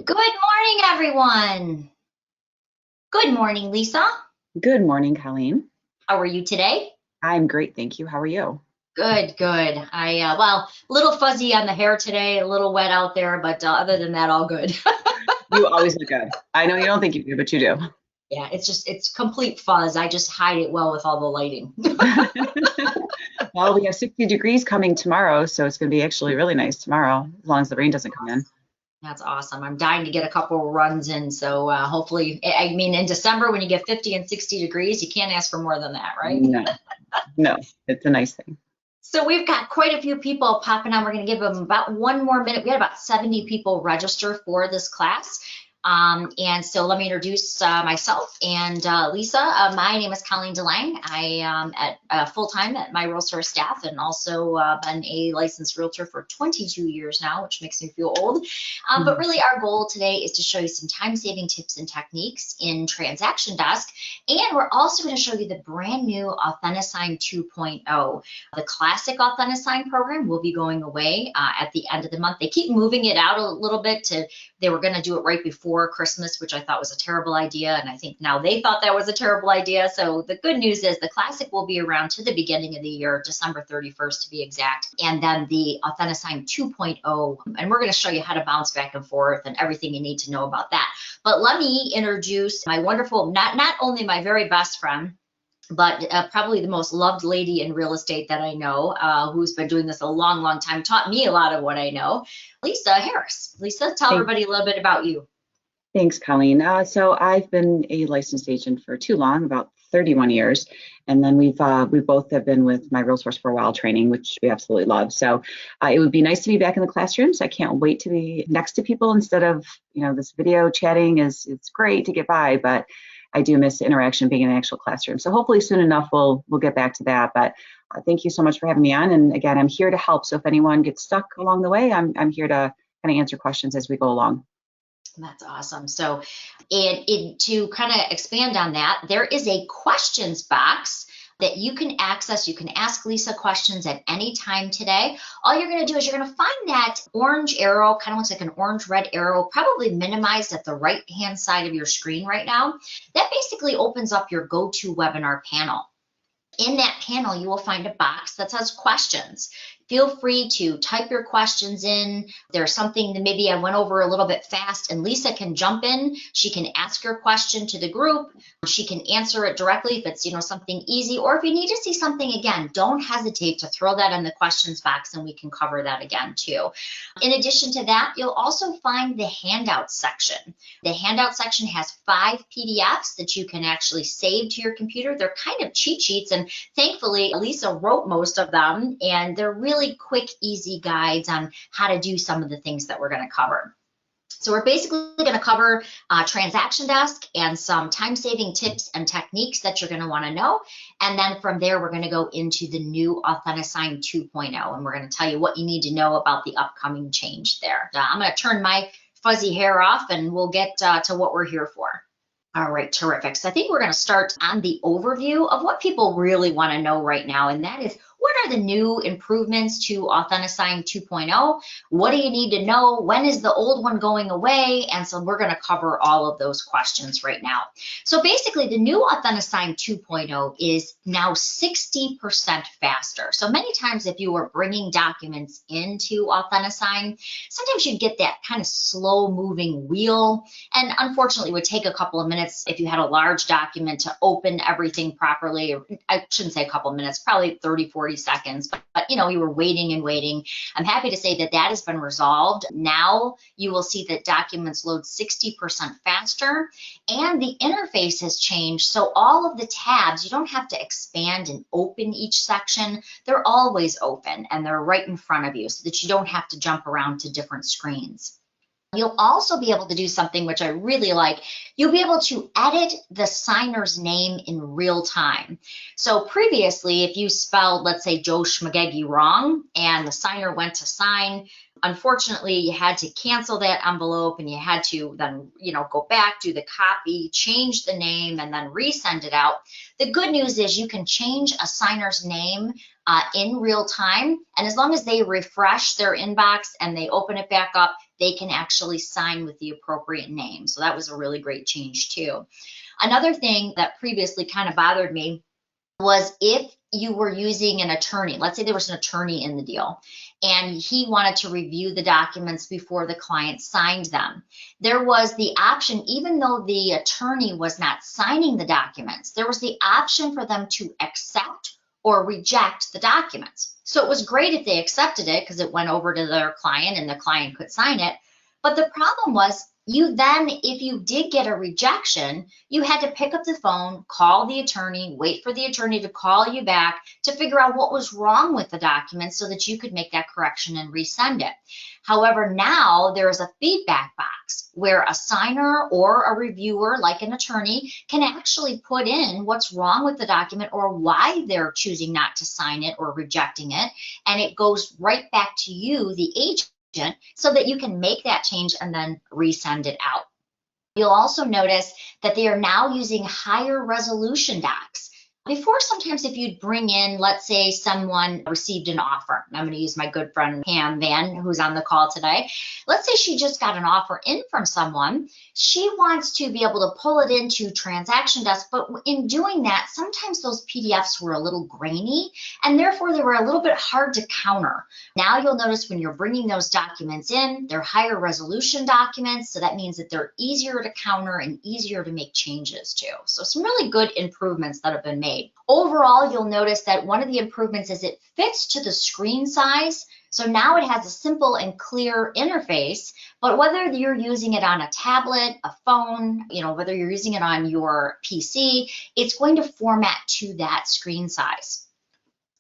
Good morning, everyone. Good morning, Lisa. Good morning, Colleen. How are you today? I'm great, thank you. How are you? Good, good. Well, a little fuzzy on the hair today, a little wet out there, but other than that, all good. You always look good. I know you don't think you do, but you do. Yeah, it's complete fuzz. I just hide it well with all the lighting. Well, we have 60 degrees coming tomorrow, so it's going to be actually really nice tomorrow, as long as the rain doesn't come in. That's awesome. I'm dying to get a couple of runs in. So hopefully, I mean, in December, when you get 50 and 60 degrees, you can't ask for more than that, right? No, it's a nice thing. So we've got quite a few people popping on. We're going to give them about 1 more minute. We had about 70 people register for this class. And so let me introduce myself and Lisa. My name is Colleen Delange. I am at full-time at MiRealSource staff and also been a licensed realtor for 22 years now, which makes me feel old. But really our goal today is to show you some time-saving tips and techniques in TransactionDesk. And we're also going to show you the brand new Authentisign 2.0. The classic Authentisign program will be going away at the end of the month. They keep moving it out a little bit they were going to do it right before Christmas, which I thought was a terrible idea. And I think now they thought that was a terrible idea. So the good news is the classic will be around to the beginning of the year, December 31st to be exact. And then the Authentisign 2.0, and we're going to show you how to bounce back and forth and everything you need to know about that. But let me introduce my wonderful, not only my very best friend, but probably the most loved lady in real estate that I know, who's been doing this a long, long time, taught me a lot of what I know, Lisa Harris. Lisa, tell everybody a little bit about you. Thanks, Colleen. So I've been a licensed agent for too long, about 31 years. And then we both have been with MiRealSource for a while training, which we absolutely love. So it would be nice to be back in the classrooms. I can't wait to be next to people instead of, this video chatting it's great to get by, but I do miss the interaction being in an actual classroom. So hopefully soon enough we'll get back to that. But thank you so much for having me on. And again, I'm here to help. So if anyone gets stuck along the way, I'm here to kind of answer questions as we go along. That's awesome. So to kind of expand on that, there is a questions box that you can access. You can ask Lisa questions at any time today. All you're going to do is you're going to find that orange arrow, kind of looks like an orange-red arrow, probably minimized at the right-hand side of your screen right now. That basically opens up your GoToWebinar panel. In that panel, you will find a box that says questions. Feel free to type your questions in. There's something that maybe I went over a little bit fast and Lisa can jump in. She can ask your question to the group. She can answer it directly if it's something easy, or if you need to see something again, don't hesitate to throw that in the questions box and we can cover that again too. In addition to that, you'll also find the handout section. The handout section has 5 PDFs that you can actually save to your computer. They're kind of cheat sheets, and thankfully Lisa wrote most of them, and they're really quick, easy guides on how to do some of the things that we're going to cover. So we're basically going to cover TransactionDesk and some time-saving tips and techniques that you're going to want to know. And then from there, we're going to go into the new Authentisign 2.0, and we're going to tell you what you need to know about the upcoming change there. I'm going to turn my fuzzy hair off, and we'll get to what we're here for. All right, terrific. So I think we're going to start on the overview of what people really want to know right now, and that is, what are the new improvements to Authentisign 2.0? What do you need to know? When is the old one going away? And so we're going to cover all of those questions right now. So basically, the new Authentisign 2.0 is now 60% faster. So many times if you were bringing documents into Authentisign, sometimes you'd get that kind of slow moving wheel. And unfortunately, it would take a couple of minutes if you had a large document to open everything properly. I shouldn't say a couple of minutes, probably 30, 40 seconds, but you were waiting and waiting. I'm happy to say that has been resolved. Now you will see that documents load 60% faster, and the interface has changed. So all of the tabs, you don't have to expand and open each section. They're always open and they're right in front of you so that you don't have to jump around to different screens. You'll also be able to do something which I really like. You'll be able to edit the signer's name in real time. So previously, if you spelled, let's say, Joe Schmagegi wrong, and the signer went to sign, unfortunately, you had to cancel that envelope and you had to then, go back, do the copy, change the name, and then resend it out. The good news is you can change a signer's name in real time. And as long as they refresh their inbox and they open it back up, they can actually sign with the appropriate name. So that was a really great change too. Another thing that previously kind of bothered me was if you were using an attorney. Let's say there was an attorney in the deal and he wanted to review the documents before the client signed them. There was the option, even though the attorney was not signing the documents, there was the option for them to accept or reject the documents. So it was great if they accepted it because it went over to their client and the client could sign it. But the problem was, you then, if you did get a rejection, you had to pick up the phone, call the attorney, wait for the attorney to call you back to figure out what was wrong with the document so that you could make that correction and resend it. However, now there is a feedback box where a signer or a reviewer, like an attorney, can actually put in what's wrong with the document or why they're choosing not to sign it or rejecting it, and it goes right back to you, the agent, so that you can make that change and then resend it out. You'll also notice that they are now using higher resolution docs. Before, sometimes if you'd bring in, let's say someone received an offer. I'm going to use my good friend Pam Van, who's on the call today. Let's say she just got an offer in from someone. She wants to be able to pull it into TransactionDesk, but in doing that, sometimes those PDFs were a little grainy, and therefore they were a little bit hard to counter. Now you'll notice when you're bringing those documents in, they're higher resolution documents, so that means that they're easier to counter and easier to make changes to. So some really good improvements that have been made. Overall, you'll notice that one of the improvements is it fits to the screen size. So now it has a simple and clear interface, but whether you're using it on a tablet, a phone, whether you're using it on your PC, it's going to format to that screen size.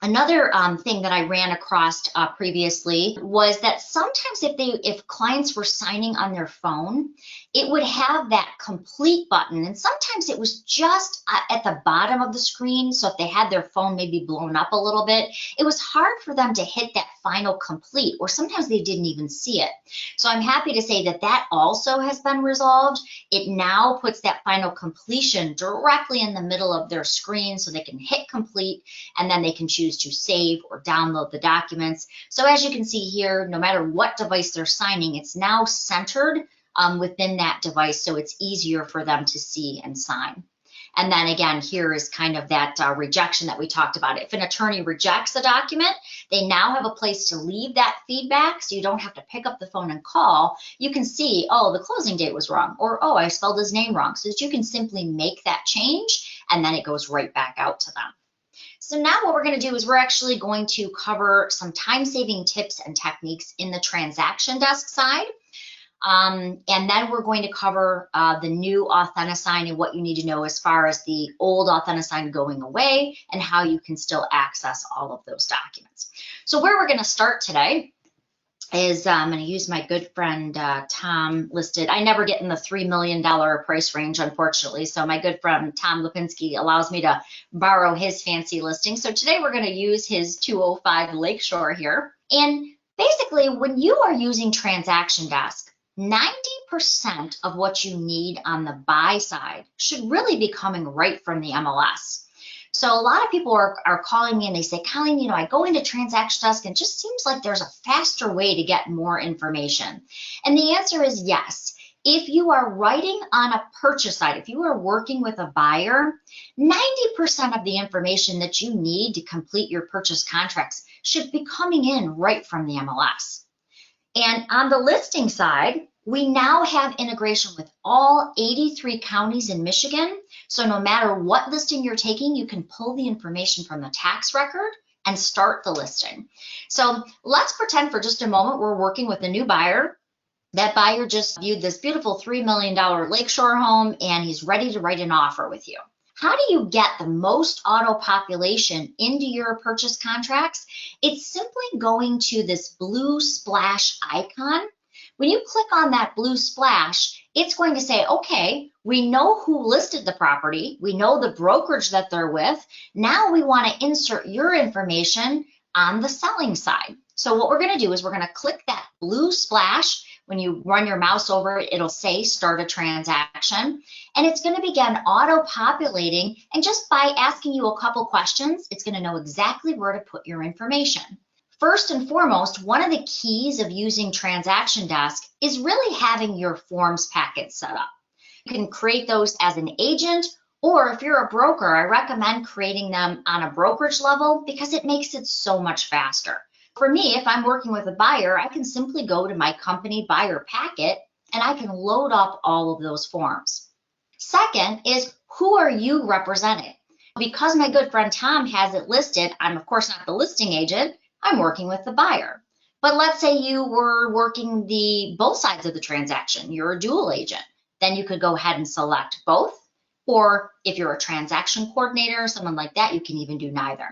Another thing that I ran across previously was that sometimes if clients were signing on their phone, it would have that complete button, and sometimes it was just at the bottom of the screen. So if they had their phone maybe blown up a little bit, it was hard for them to hit that final complete, or sometimes they didn't even see it. So I'm happy to say that that also has been resolved. It now puts that final completion directly in the middle of their screen so they can hit complete, and then they can choose to save or download the documents. So as you can see here, no matter what device they're signing, it's now centered within that device, so it's easier for them to see and sign. And then again, here is kind of that rejection that we talked about. If an attorney rejects a document, they now have a place to leave that feedback, so you don't have to pick up the phone and call. You can see, oh, the closing date was wrong, or oh, I spelled his name wrong, so that you can simply make that change, and then it goes right back out to them. So now what we're going to do is we're actually going to cover some time-saving tips and techniques in the TransactionDesk side. And then we're going to cover the new Authentisign and what you need to know as far as the old Authentisign going away and how you can still access all of those documents. So where we're going to start today is I'm going to use my good friend Tom listed. I never get in the $3 million price range, unfortunately. So my good friend Tom Lipinski allows me to borrow his fancy listing. So today we're going to use his 205 Lakeshore here. And basically, when you are using TransactionDesk, 90% of what you need on the buy side should really be coming right from the MLS. So a lot of people are calling me and they say, Colleen, I go into TransactionDesk and it just seems like there's a faster way to get more information. And the answer is yes. If you are writing on a purchase side, if you are working with a buyer, 90% of the information that you need to complete your purchase contracts should be coming in right from the MLS. And on the listing side, we now have integration with all 83 counties in Michigan. So no matter what listing you're taking, you can pull the information from the tax record and start the listing. So let's pretend for just a moment we're working with a new buyer. That buyer just viewed this beautiful $3 million lakeshore home and he's ready to write an offer with you. How do you get the most auto population into your purchase contracts? It's simply going to this blue splash icon. When you click on that blue splash, it's going to say, okay, we know who listed the property. We know the brokerage that they're with. Now we want to insert your information on the selling side. So what we're going to do is we're going to click that blue splash. When you run your mouse over it, it'll say start a transaction, and it's going to begin auto-populating. And just by asking you a couple questions, it's going to know exactly where to put your information. First and foremost, one of the keys of using TransactionDesk is really having your forms packet set up. You can create those as an agent, or if you're a broker, I recommend creating them on a brokerage level because it makes it so much faster. For me, if I'm working with a buyer, I can simply go to my company buyer packet and I can load up all of those forms. Second is, who are you representing? Because my good friend Tom has it listed, I'm of course not the listing agent, I'm working with the buyer. But let's say you were working both sides of the transaction, you're a dual agent. Then you could go ahead and select both. Or if you're a transaction coordinator or someone like that, you can even do neither.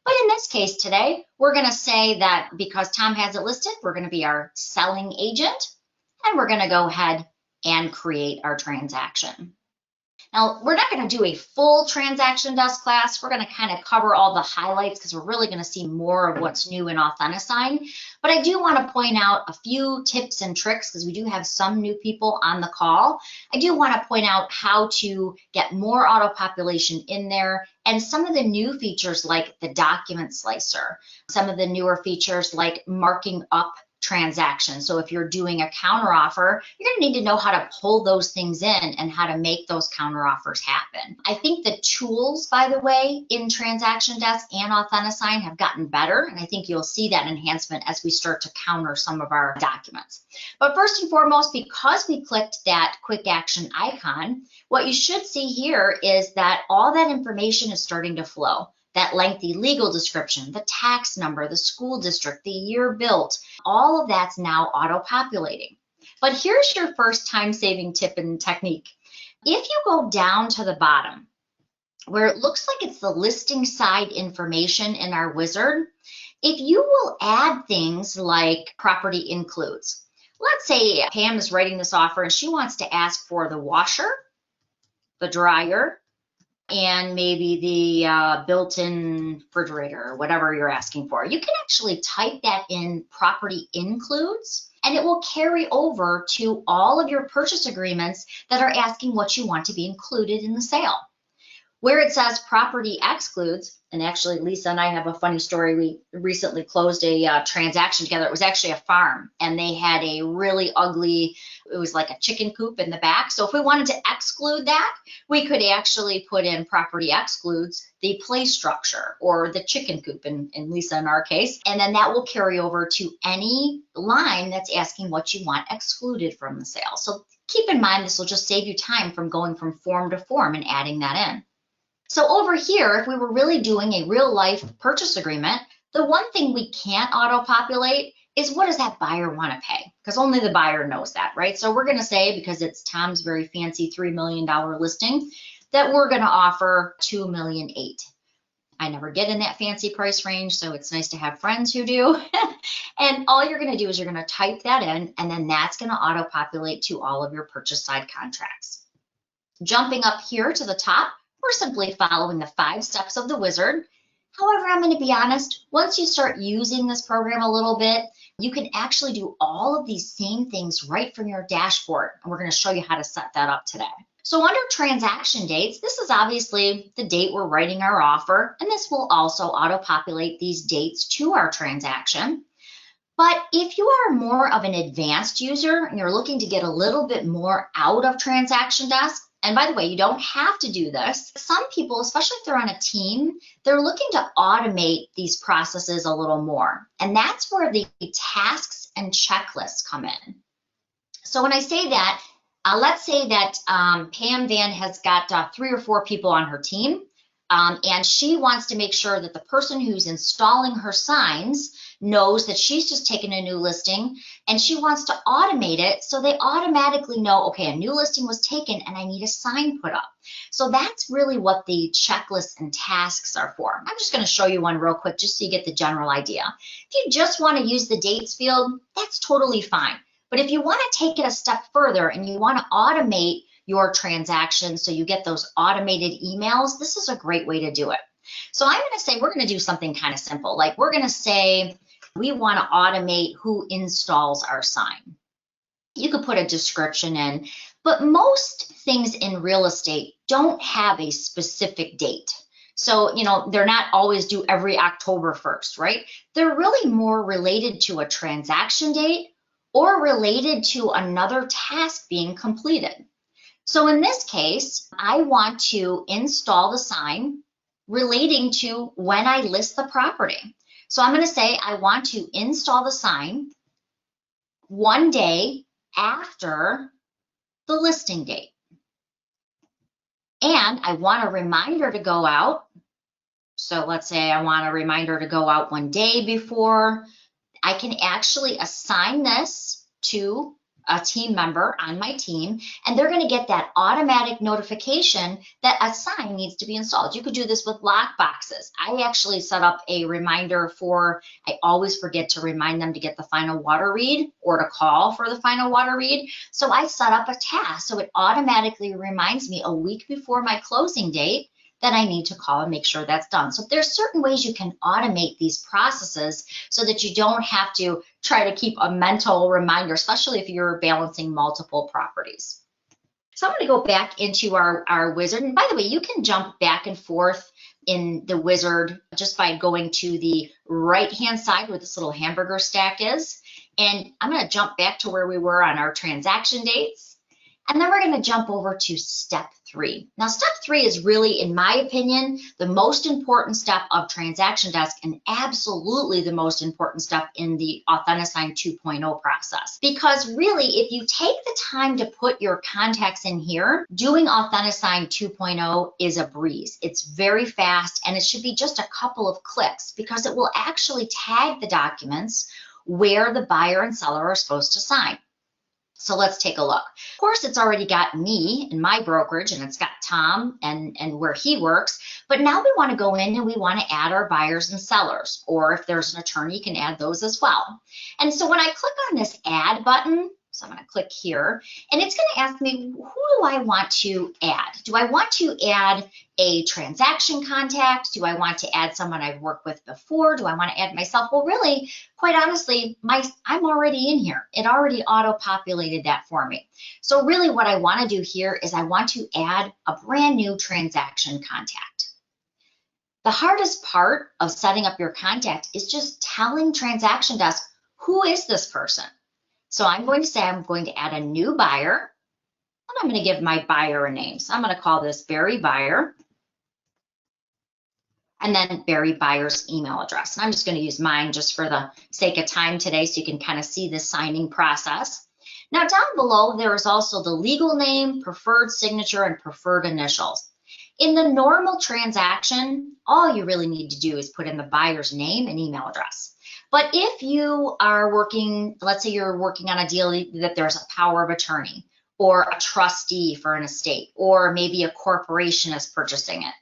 But in this case today, we're going to say that because Tom has it listed, we're going to be our selling agent, and we're going to go ahead and create our transaction. Now, we're not going to do a full TransactionDesk class. We're going to kind of cover all the highlights because we're really going to see more of what's new in Authentisign. But I do want to point out a few tips and tricks because we do have some new people on the call. I do want to point out how to get more auto-population in there and some of the new features like the document slicer, some of the newer features like marking up transactions. So if you're doing a counteroffer, you're going to need to know how to pull those things in and how to make those counteroffers happen. I think the tools, by the way, in TransactionDesk and Authentisign have gotten better, and I think you'll see that enhancement as we start to counter some of our documents. But first and foremost, because we clicked that quick action icon, what you should see here is that all that information is starting to flow. That lengthy legal description, the tax number, the school district, the year built, all of that's now auto-populating. But here's your first time-saving tip and technique. If you go down to the bottom, where it looks like it's the listing side information in our wizard, if you will add things like property includes. Let's say Pam is writing this offer and she wants to ask for the washer, the dryer, and maybe the built-in refrigerator or whatever you're asking for. You can actually type that in property includes, and it will carry over to all of your purchase agreements that are asking what you want to be included in the sale. Where it says property excludes, and actually Lisa and I have a funny story. We recently closed a transaction together. It was actually a farm, and they had a really ugly, it was like a chicken coop in the back. So if we wanted to exclude that, we could actually put in property excludes the play structure or the chicken coop in Lisa in our case, and then that will carry over to any line that's asking what you want excluded from the sale. So keep in mind, this will just save you time from going from form to form and adding that in. So over here, if we were really doing a real life purchase agreement, the one thing we can't auto-populate is what does that buyer want to pay? Because only the buyer knows that, right? So we're going to say, because it's Tom's very fancy $3 million listing, that we're going to offer $2.8 million. I never get in that fancy price range, so it's nice to have friends who do. And all you're going to do is you're going to type that in, and then that's going to auto-populate to all of your purchase side contracts. Jumping up here to the top, we're simply following the 5 steps of the wizard. However, I'm going to be honest, once you start using this program a little bit, you can actually do all of these same things right from your dashboard. And we're going to show you how to set that up today. So under transaction dates, this is obviously the date we're writing our offer, and this will also auto-populate these dates to our transaction. But if you are more of an advanced user and you're looking to get a little bit more out of TransactionDesk, and by the way, you don't have to do this. Some people, especially if they're on a team, they're looking to automate these processes a little more. And that's where the tasks and checklists come in. So when I say that, let's say that Pam Van has got 3 or 4 people on her team, and she wants to make sure that the person who's installing her signs knows that she's just taken a new listing, and she wants to automate it so they automatically know, okay, a new listing was taken and I need a sign put up. So that's really what the checklists and tasks are for. I'm just going to show you one real quick just so you get the general idea. If you just want to use the dates field, that's totally fine. But if you want to take it a step further and you want to automate your transactions so you get those automated emails, this is a great way to do it. So I'm going to say we're going to do something kind of simple. Like we're going to say we want to automate who installs our sign. You could put a description in, but most things in real estate don't have a specific date. So, they're not always due every October 1st, right? They're really more related to a transaction date or related to another task being completed. So in this case, I want to install the sign relating to when I list the property. So I'm going to say I want to install the sign one day after the listing date. And I want a reminder to go out. So let's say I want a reminder to go out one day before. I can actually assign this to a team member on my team, and they're going to get that automatic notification that a sign needs to be installed. You could do this with lock boxes. I actually set up a reminder I always forget to remind them to get the final water read or to call for the final water read. So I set up a task so it automatically reminds me a week before my closing date that I need to call and make sure that's done. So there's certain ways you can automate these processes so that you don't have to try to keep a mental reminder, especially if you're balancing multiple properties. So I'm going to go back into our wizard. And by the way, you can jump back and forth in the wizard just by going to the right-hand side where this little hamburger stack is. And I'm going to jump back to where we were on our transaction dates. And then we're going to jump over to step 3. Now, step 3 is really, in my opinion, the most important step of TransactionDesk and absolutely the most important step in the Authentisign 2.0 process. Because really, if you take the time to put your contacts in here, doing Authentisign 2.0 is a breeze. It's very fast, and it should be just a couple of clicks because it will actually tag the documents where the buyer and seller are supposed to sign. So let's take a look. Of course, it's already got me and my brokerage, and it's got Tom and where he works. But now we want to go in and we want to add our buyers and sellers, or if there's an attorney, you can add those as well. And so when I click on this add button, so I'm going to click here, and it's going to ask me, who do I want to add? Do I want to add a transaction contact? Do I want to add someone I've worked with before? Do I want to add myself? Well, really, quite honestly, I'm already in here. It already auto-populated that for me. So really what I want to do here is I want to add a brand new transaction contact. The hardest part of setting up your contact is just telling TransactionDesk, who is this person? So I'm going to say I'm going to add a new buyer, and I'm going to give my buyer a name. So I'm going to call this Barry Buyer, and then Barry Buyer's email address. And I'm just going to use mine just for the sake of time today so you can kind of see the signing process. Now down below, there is also the legal name, preferred signature, and preferred initials. In the normal transaction, all you really need to do is put in the buyer's name and email address. But if you are working, let's say you're working on a deal that there's a power of attorney or a trustee for an estate, or maybe a corporation is purchasing it,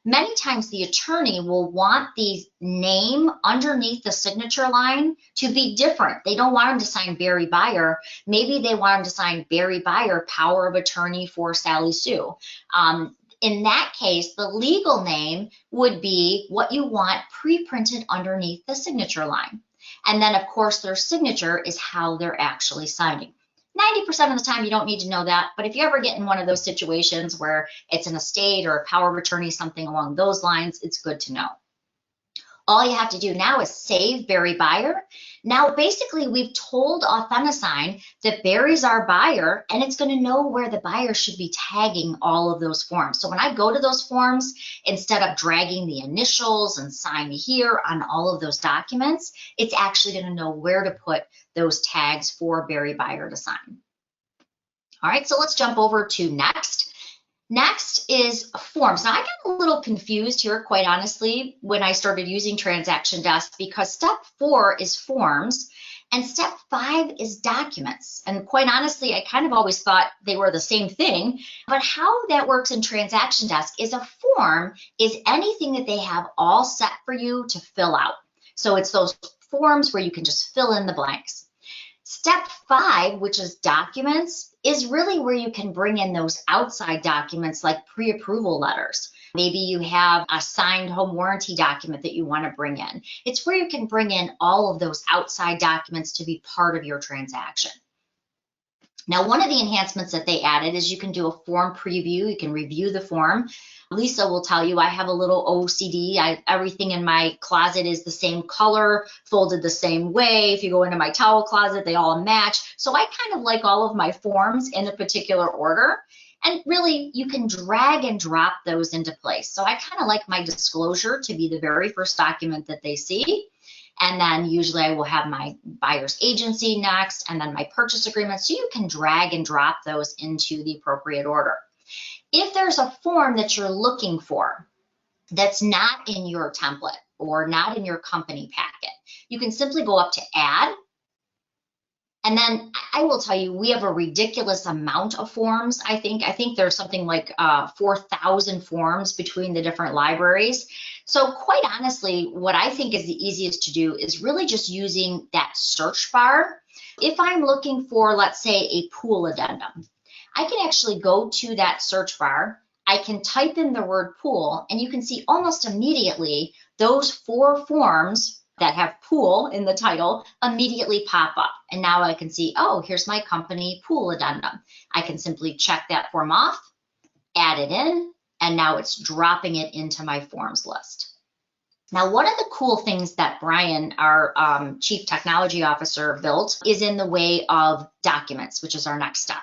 many times the attorney will want the name underneath the signature line to be different. They don't want him to sign Barry Buyer. Maybe they want him to sign Barry Buyer, power of attorney for Sally Sue. In that case, the legal name would be what you want pre-printed underneath the signature line. And then, of course, their signature is how they're actually signing. 90% of the time, you don't need to know that. But if you ever get in one of those situations where it's an estate or a power of attorney, something along those lines, it's good to know. All you have to do now is save Barry Buyer. Now, basically, we've told Authentisign that Barry's our buyer, and it's going to know where the buyer should be tagging all of those forms. So when I go to those forms, instead of dragging the initials and sign here on all of those documents, it's actually going to know where to put those tags for Barry Buyer to sign. All right, so let's jump over to next. Next is forms. Now, I got a little confused here, quite honestly, when I started using TransactionDesk, because step 4 is forms and step 5 is documents. And quite honestly, I kind of always thought they were the same thing. But how that works in TransactionDesk is a form is anything that they have all set for you to fill out. So it's those forms where you can just fill in the blanks. Step 5, which is documents, is really where you can bring in those outside documents like pre-approval letters. Maybe you have a signed home warranty document that you want to bring in. It's where you can bring in all of those outside documents to be part of your transaction. Now, one of the enhancements that they added is you can do a form preview. You can review the form. Lisa will tell you I have a little OCD. Everything in my closet is the same color, folded the same way. If you go into my towel closet, they all match. So I kind of like all of my forms in a particular order. And really, you can drag and drop those into place. So I kind of like my disclosure to be the very first document that they see. And then usually I will have my buyer's agency next, and then my purchase agreement. So you can drag and drop those into the appropriate order. If there's a form that you're looking for that's not in your template or not in your company packet, you can simply go up to Add. And then I will tell you, we have a ridiculous amount of forms. I think there's something like 4,000 forms between the different libraries. So quite honestly, what I think is the easiest to do is really just using that search bar. If I'm looking for, let's say, a pool addendum, I can actually go to that search bar. I can type in the word pool, and you can see almost immediately those 4 forms that have pool in the title immediately pop up. And now I can see, oh, here's my company pool addendum. I can simply check that form off, add it in, and now it's dropping it into my forms list. Now, one of the cool things that Brian, our Chief Technology Officer, built is in the way of documents, which is our next step.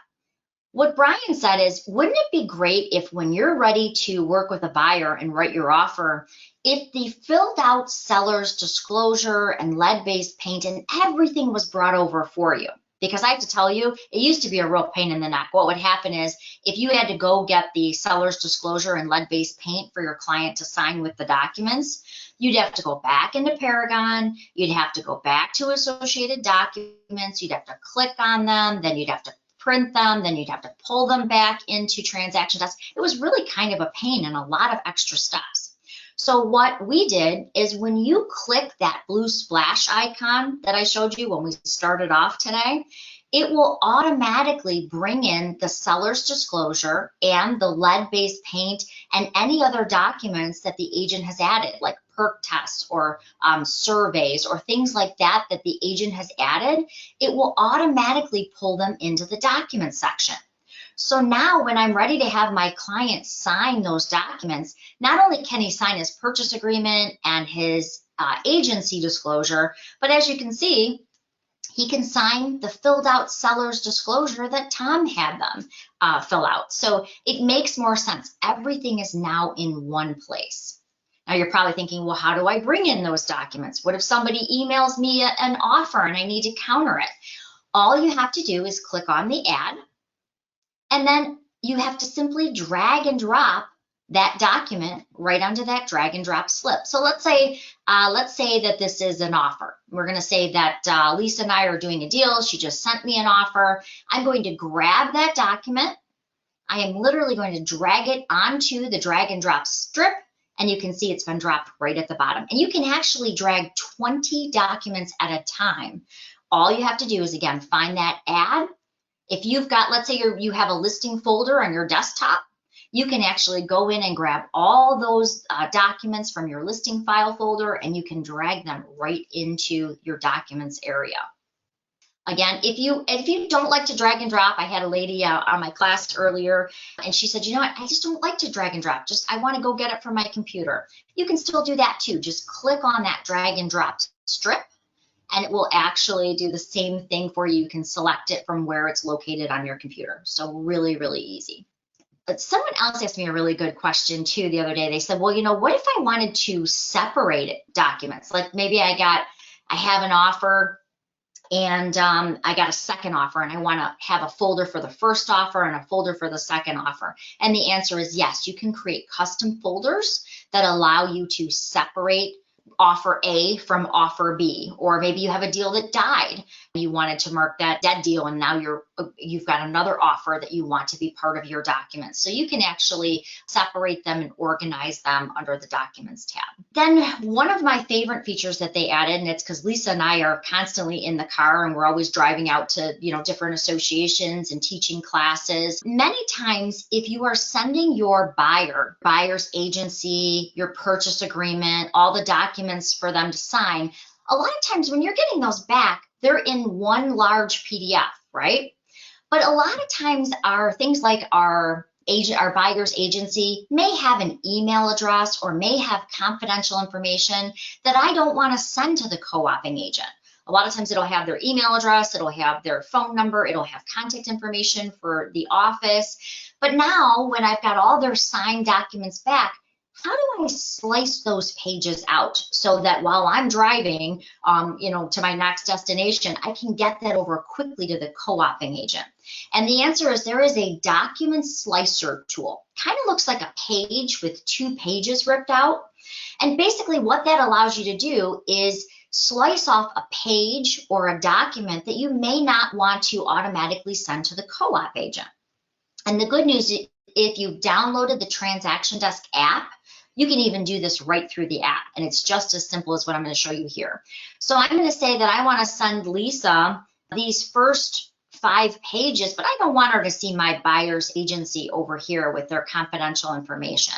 What Brian said is, wouldn't it be great if when you're ready to work with a buyer and write your offer, if the filled out seller's disclosure and lead-based paint and everything was brought over for you? Because I have to tell you, it used to be a real pain in the neck. What would happen is if you had to go get the seller's disclosure and lead-based paint for your client to sign with the documents, you'd have to go back into Paragon, you'd have to go back to Associated Documents, you'd have to click on them, then you'd have to print them, then you'd have to pull them back into TransactionDesk. It was really kind of a pain and a lot of extra steps. So what we did is when you click that blue splash icon that I showed you when we started off today, it will automatically bring in the seller's disclosure and the lead-based paint and any other documents that the agent has added, like perk tests or surveys or things like that that the agent has added. It will automatically pull them into the document section. So now when I'm ready to have my client sign those documents, not only can he sign his purchase agreement and his agency disclosure, but as you can see, he can sign the filled out seller's disclosure that Tom had them fill out. So it makes more sense. Everything is now in one place. Now you're probably thinking, well, how do I bring in those documents? What if somebody emails me an offer and I need to counter it? All you have to do is click on the ad, and then you have to simply drag and drop that document right onto that drag and drop slip. So let's say that this is an offer. We're going to say that Lisa and I are doing a deal. She just sent me an offer. I'm going to grab that document. I am literally going to drag it onto the drag and drop strip, and you can see it's been dropped right at the bottom. And you can actually drag 20 documents at a time. All you have to do is, again, find that ad. If you've got, let's say you have a listing folder on your desktop, you can actually go in and grab all those documents from your listing file folder, and you can drag them right into your documents area. Again, if you don't like to drag and drop, I had a lady on my class earlier, and she said, you know what, I just don't like to drag and drop. I want to go get it from my computer. You can still do that too. Just click on that drag and drop strip, and it will actually do the same thing for you. You can select it from where it's located on your computer. So really, really easy. But someone else asked me a really good question too the other day. They said, well, you know, what if I wanted to separate documents? Like maybe I have an offer and I got a second offer, and I want to have a folder for the first offer and a folder for the second offer. And the answer is yes, you can create custom folders that allow you to separate offer A from offer B, or maybe you have a deal that died. You wanted to mark that dead deal, and now you've got another offer that you want to be part of your documents. So you can actually separate them and organize them under the Documents tab. Then one of my favorite features that they added, and it's because Lisa and I are constantly in the car and we're always driving out to, different associations and teaching classes. Many times, if you are sending your buyer's agency, your purchase agreement, all the documents for them to sign, a lot of times when you're getting those back, they're in one large PDF, right? But a lot of times things like our buyer's agency may have an email address or may have confidential information that I don't want to send to the co-oping agent. A lot of times it'll have their email address, it'll have their phone number, it'll have contact information for the office. But now when I've got all their signed documents back, how do I slice those pages out so that while I'm driving, to my next destination, I can get that over quickly to the co-oping agent? And the answer is there is a document slicer tool. Kind of looks like a page with 2 pages ripped out. And basically what that allows you to do is slice off a page or a document that you may not want to automatically send to the co-op agent. And the good news is if you've downloaded the TransactionDesk app, you can even do this right through the app, and it's just as simple as what I'm going to show you here. So I'm going to say that I want to send Lisa these first 5 pages, but I don't want her to see my buyer's agency over here with their confidential information.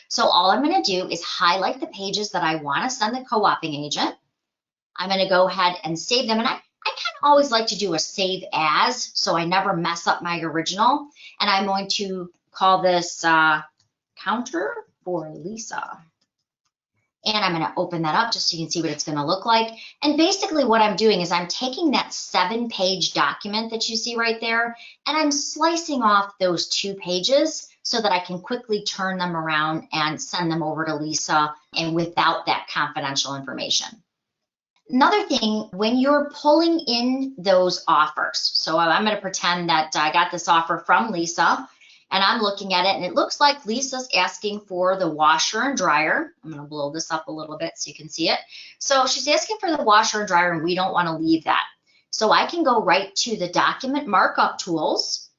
So all I'm going to do is highlight the pages that I want to send the co-oping agent. I'm going to go ahead and save them, and I kind of always like to do a save as, so I never mess up my original, and I'm going to call this counter for Lisa. And I'm going to open that up just so you can see what it's going to look like. And basically what I'm doing is I'm taking that 7-page document that you see right there, and I'm slicing off those 2 pages so that I can quickly turn them around and send them over to Lisa and without that confidential information. Another thing, when you're pulling in those offers, so I'm going to pretend that I got this offer from Lisa, and I'm looking at it, and it looks like Lisa's asking for the washer and dryer. I'm going to blow this up a little bit so you can see it. So she's asking for the washer and dryer, and we don't want to leave that. So I can go right to the document markup tools,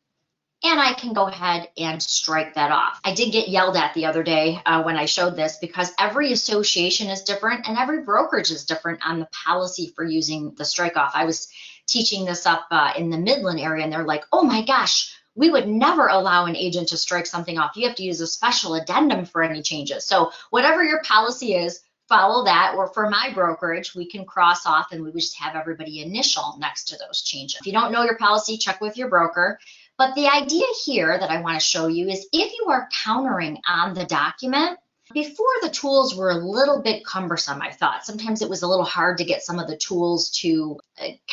and I can go ahead and strike that off. I did get yelled at the other day when I showed this because every association is different and every brokerage is different on the policy for using the strike off. I was teaching this up in the Midland area, and they're like, oh my gosh, we would never allow an agent to strike something off. You have to use a special addendum for any changes. So whatever your policy is, follow that. Or for my brokerage, we can cross off and we would just have everybody initial next to those changes. If you don't know your policy, check with your broker. But the idea here that I want to show you is if you are countering on the document, before the tools were a little bit cumbersome, I thought. Sometimes it was a little hard to get some of the tools to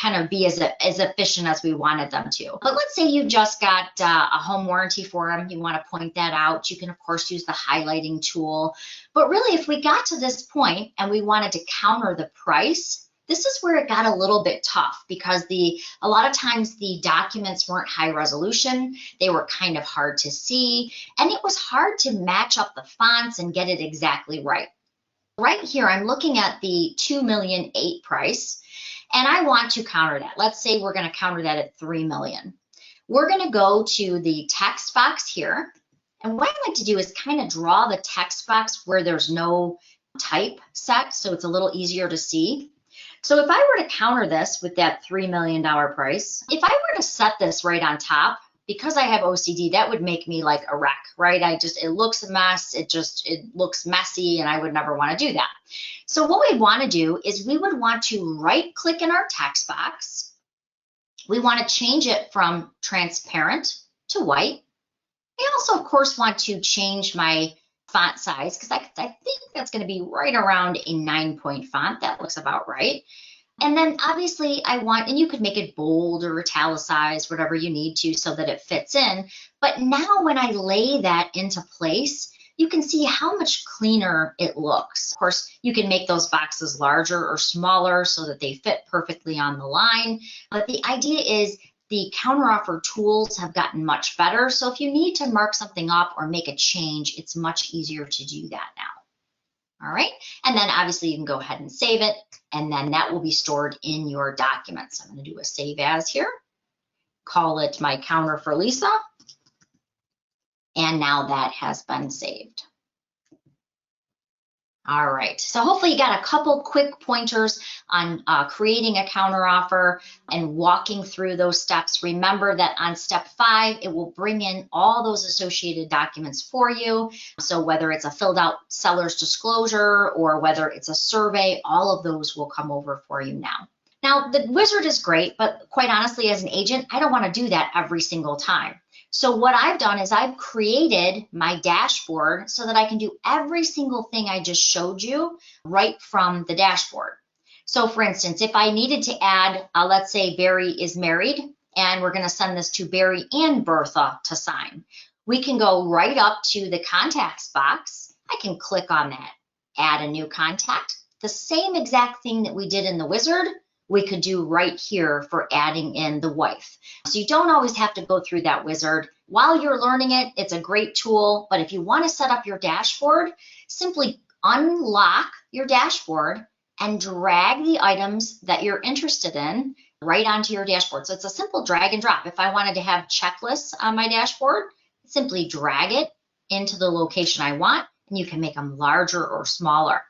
kind of be as efficient as we wanted them to. But let's say you just got a home warranty for them. You want to point that out. You can, of course, use the highlighting tool. But really, if we got to this point and we wanted to counter the price, this is where it got a little bit tough because a lot of times the documents weren't high resolution, they were kind of hard to see, and it was hard to match up the fonts and get it exactly right. Right here, I'm looking at the $2,000,008 price, and I want to counter that. Let's say we're going to counter that at $3 million. We're going to go to the text box here, and what I like to do is kind of draw the text box where there's no type set, so it's a little easier to see. So if I were to counter this with that $3 million price, if I were to set this right on top, because I have OCD, that would make me like a wreck, right? It looks a mess, it looks messy, and I would never want to do that. So what we want to do is we would want to right click in our text box. We want to change it from transparent to white. I also, of course, want to change my font size because I think that's going to be right around a 9-point font. That looks about right. And then obviously I want, and you could make it bold or italicized, whatever you need to so that it fits in. But now when I lay that into place, you can see how much cleaner it looks. Of course, you can make those boxes larger or smaller so that they fit perfectly on the line. But the idea is the counteroffer tools have gotten much better. So if you need to mark something up or make a change, it's much easier to do that now. All right. And then obviously you can go ahead and save it, and then that will be stored in your documents. I'm going to do a save as here, call it my counter for Lisa. And now that has been saved. All right, so hopefully you got a couple quick pointers on creating a counteroffer and walking through those steps. Remember that on step 5, it will bring in all those associated documents for you. So whether it's a filled out seller's disclosure or whether it's a survey, all of those will come over for you now. Now, the wizard is great, but quite honestly, as an agent, I don't want to do that every single time. So what I've done is I've created my dashboard so that I can do every single thing I just showed you right from the dashboard. So for instance, if I needed to add, let's say Barry is married, and we're going to send this to Barry and Bertha to sign. We can go right up to the contacts box. I can click on that, add a new contact. The same exact thing that we did in the wizard, we could do right here for adding in the wife. So you don't always have to go through that wizard. While you're learning it, it's a great tool, but if you want to set up your dashboard, simply unlock your dashboard and drag the items that you're interested in right onto your dashboard. So it's a simple drag and drop. If I wanted to have checklists on my dashboard, simply drag it into the location I want, and you can make them larger or smaller.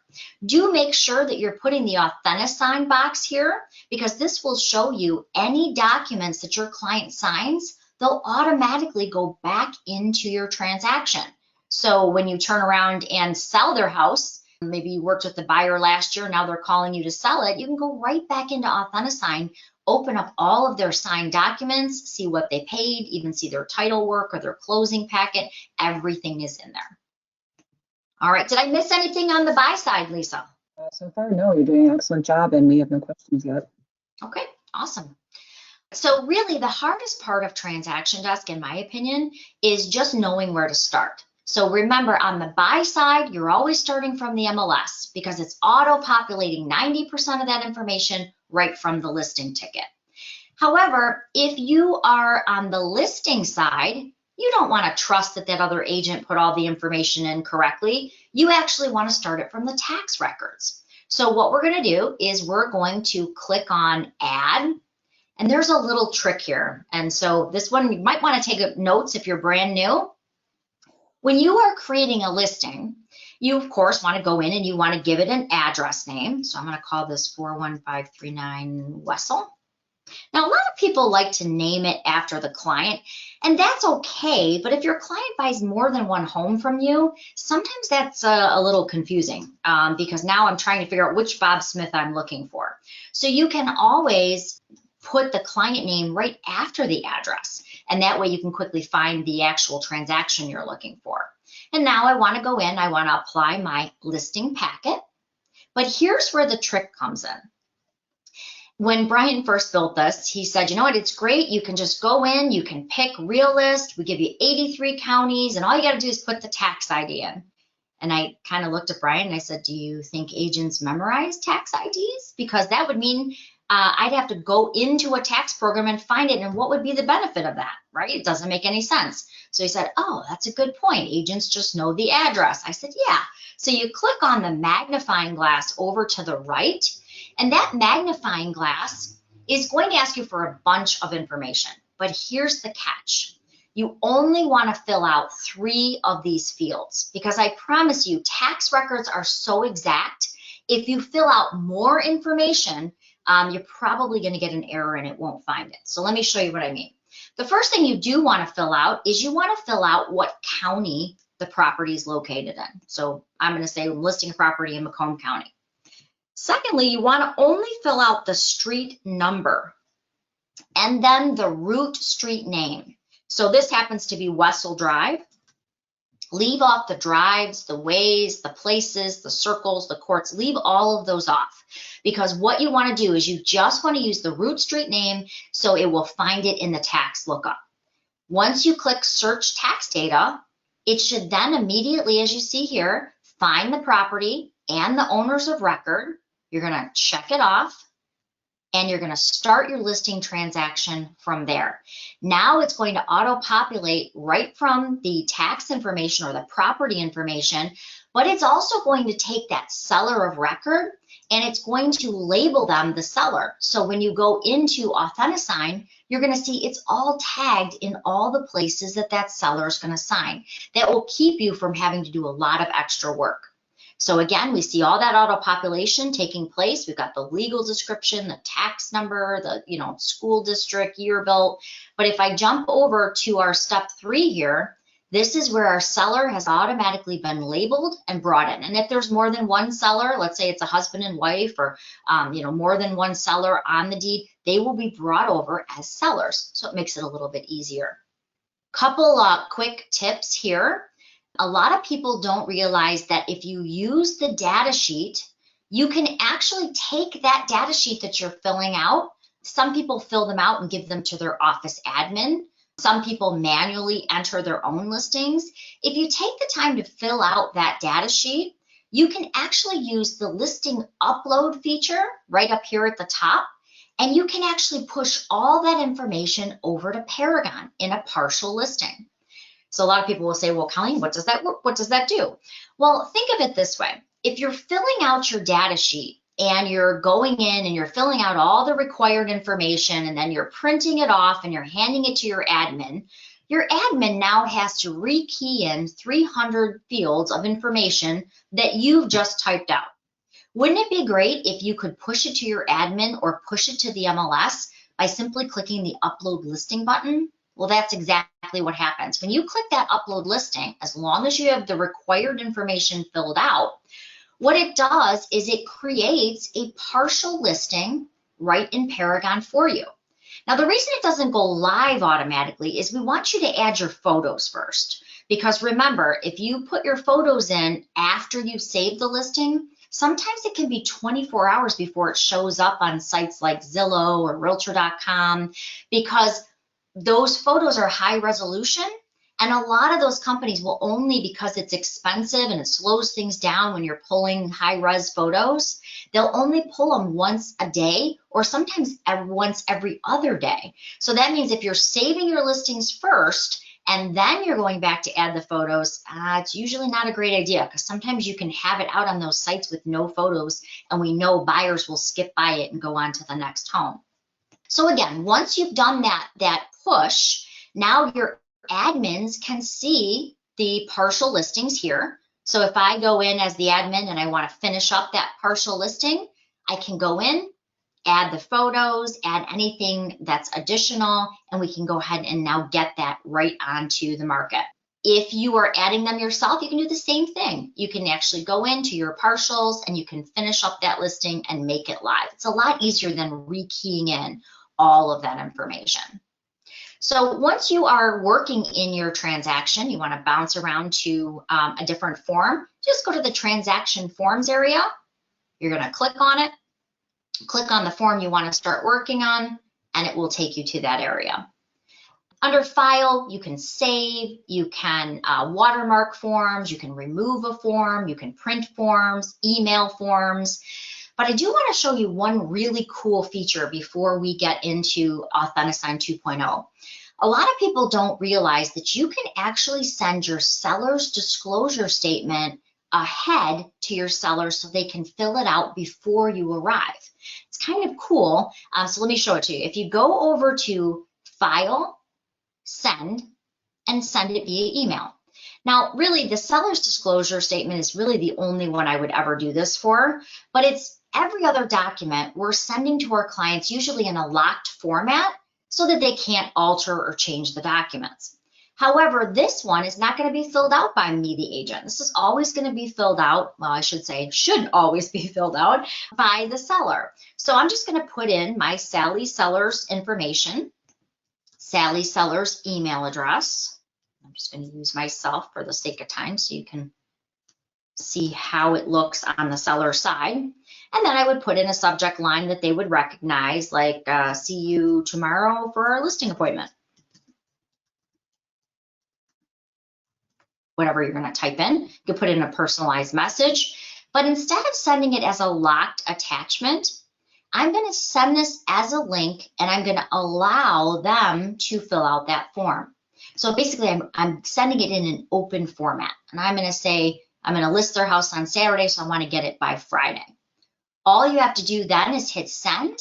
Do make sure that you're putting the Authentisign box here, because this will show you any documents that your client signs. They'll automatically go back into your transaction. So when you turn around and sell their house, maybe you worked with the buyer last year, now they're calling you to sell it, you can go right back into Authentisign, open up all of their signed documents, see what they paid, even see their title work or their closing packet. Everything is in there. All right, did I miss anything on the buy side, Lisa? So far, no, you're doing an excellent job, and we have no questions yet. Okay, awesome. So really the hardest part of TransactionDesk, in my opinion, is just knowing where to start. So remember, on the buy side, you're always starting from the MLS because it's auto-populating 90% of that information right from the listing ticket. However, if you are on the listing side, you don't want to trust that that other agent put all the information in correctly. You actually want to start it from the tax records. So what we're going to do is we're going to click on Add, and there's a little trick here. And so this one, you might want to take notes if you're brand new. When you are creating a listing, you of course want to go in and you want to give it an address name. So I'm going to call this 41539 Wessel. Now, a lot of people like to name it after the client, and that's okay, but if your client buys more than one home from you, sometimes that's a little confusing because now I'm trying to figure out which Bob Smith I'm looking for. So you can always put the client name right after the address, and that way you can quickly find the actual transaction you're looking for. And now I want to go in, I want to apply my listing packet, but here's where the trick comes in. When Brian first built this, he said, you know what, it's great. You can just go in, you can pick Realist. We give you 83 counties, and all you got to do is put the tax ID in. And I kind of looked at Brian and I said, do you think agents memorize tax IDs? Because that would mean I'd have to go into a tax program and find it. And what would be the benefit of that, right? It doesn't make any sense. So he said, oh, that's a good point. Agents just know the address. I said, yeah. So you click on the magnifying glass over to the right, and that magnifying glass is going to ask you for a bunch of information. But here's the catch. You only want to fill out 3 of these fields, because I promise you, tax records are so exact. If you fill out more information, you're probably going to get an error and it won't find it. So let me show you what I mean. The first thing you do want to fill out is you want to fill out what county the property is located in. So I'm going to say I'm listing a property in Macomb County. Secondly, you want to only fill out the street number and then the route street name. So this happens to be Wessel Drive. Leave off the drives, the ways, the places, the circles, the courts. Leave all of those off, because what you want to do is you just want to use the route street name so it will find it in the tax lookup. Once you click search tax data, it should then immediately, as you see here, find the property and the owners of record. You're going to check it off, and you're going to start your listing transaction from there. Now it's going to auto-populate right from the tax information or the property information, but it's also going to take that seller of record and it's going to label them the seller. So when you go into Authentisign, you're going to see it's all tagged in all the places that that seller is going to sign. That will keep you from having to do a lot of extra work. So again, we see all that auto population taking place. We've got the legal description, the tax number, the school district, year built. But if I jump over to our step 3 here, this is where our seller has automatically been labeled and brought in. And if there's more than one seller, let's say it's a husband and wife, or more than one seller on the deed, they will be brought over as sellers. So it makes it a little bit easier. Couple quick tips here. A lot of people don't realize that if you use the data sheet, you can actually take that data sheet that you're filling out. Some people fill them out and give them to their office admin. Some people manually enter their own listings. If you take the time to fill out that data sheet, you can actually use the listing upload feature right up here at the top, and you can actually push all that information over to Paragon in a partial listing. So a lot of people will say, well, Colleen, what does that do? Well, think of it this way. If you're filling out your data sheet and you're going in and you're filling out all the required information, and then you're printing it off and you're handing it to your admin now has to rekey in 300 fields of information that you've just typed out. Wouldn't it be great if you could push it to your admin or push it to the MLS by simply clicking the upload listing button? Well, that's exactly what happens. When you click that upload listing, as long as you have the required information filled out, what it does is it creates a partial listing right in Paragon for you. Now, the reason it doesn't go live automatically is we want you to add your photos first. Because remember, if you put your photos in after you save the listing, sometimes it can be 24 hours before it shows up on sites like Zillow or Realtor.com, because those photos are high resolution. And a lot of those companies will only, because it's expensive and it slows things down when you're pulling high-res photos, they'll only pull them once a day or sometimes once every other day. So that means if you're saving your listings first and then you're going back to add the photos, it's usually not a great idea, because sometimes you can have it out on those sites with no photos, and we know buyers will skip by it and go on to the next home. So again, once you've done that push, now your admins can see the partial listings here. So if I go in as the admin and I want to finish up that partial listing, I can go in, add the photos, add anything that's additional, and we can go ahead and now get that right onto the market. If you are adding them yourself, you can do the same thing. You can actually go into your partials and you can finish up that listing and make it live. It's a lot easier than rekeying in all of that information. So once you are working in your transaction, you want to bounce around to a different form. Just go to the transaction forms area. You're going to click on it, click on the form you want to start working on, and it will take you to that area. Under File, you can save, you can watermark forms, you can remove a form, you can print forms, email forms. But I do want to show you one really cool feature before we get into Authentisign 2.0. A lot of people don't realize that you can actually send your seller's disclosure statement ahead to your seller so they can fill it out before you arrive. It's kind of cool. So let me show it to you. If you go over to File, Send, and send it via email. Now, really, the seller's disclosure statement is really the only one I would ever do this for, but it's every other document we're sending to our clients, usually in a locked format, so that they can't alter or change the documents. However, this one is not going to be filled out by me, the agent. This is always going to be filled out, well, I should say, should always be filled out by the seller. So I'm just going to put in my Sally seller's information, Sally seller's email address. I'm just going to use myself for the sake of time so you can see how it looks on the seller side. And then I would put in a subject line that they would recognize, like see you tomorrow for our listing appointment. Whatever you're going to type in, you can put in a personalized message. But instead of sending it as a locked attachment, I'm going to send this as a link, and I'm going to allow them to fill out that form. So basically, I'm sending it in an open format. And I'm going to say, I'm going to list their house on Saturday, so I want to get it by Friday. All you have to do then is hit send,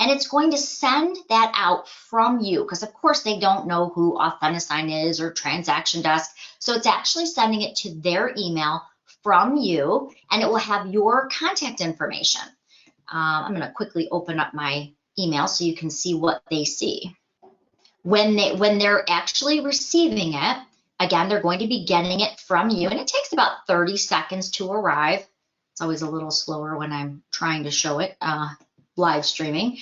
and it's going to send that out from you, because of course they don't know who Authentisign is or TransactionDesk. So it's actually sending it to their email from you, and it will have your contact information. I'm going to quickly open up my email so you can see what they see. When they're actually receiving it, again, they're going to be getting it from you, and it takes about 30 seconds to arrive. It's always a little slower when I'm trying to show it live streaming.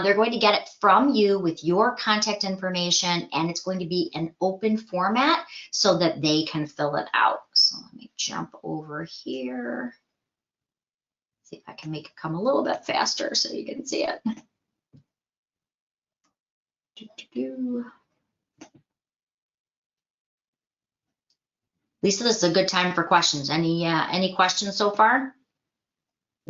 They're going to get it from you with your contact information, and it's going to be an open format so that they can fill it out. So let me jump over here. See if I can make it come a little bit faster so you can see it. Lisa, this is a good time for questions. Any questions so far?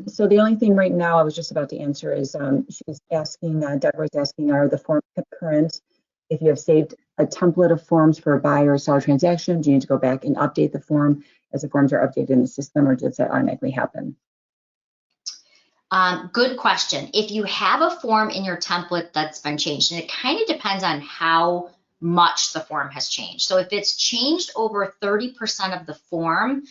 So the only thing right now I was just about to answer is she's asking, Deborah's asking, are the forms kept current? If you have saved a template of forms for a buyer or seller transaction, do you need to go back and update the form as the forms are updated in the system, or does that automatically happen? Good question. If you have a form in your template that's been changed, and it kind of depends on how much the form has changed. So if it's changed over 30% of the form,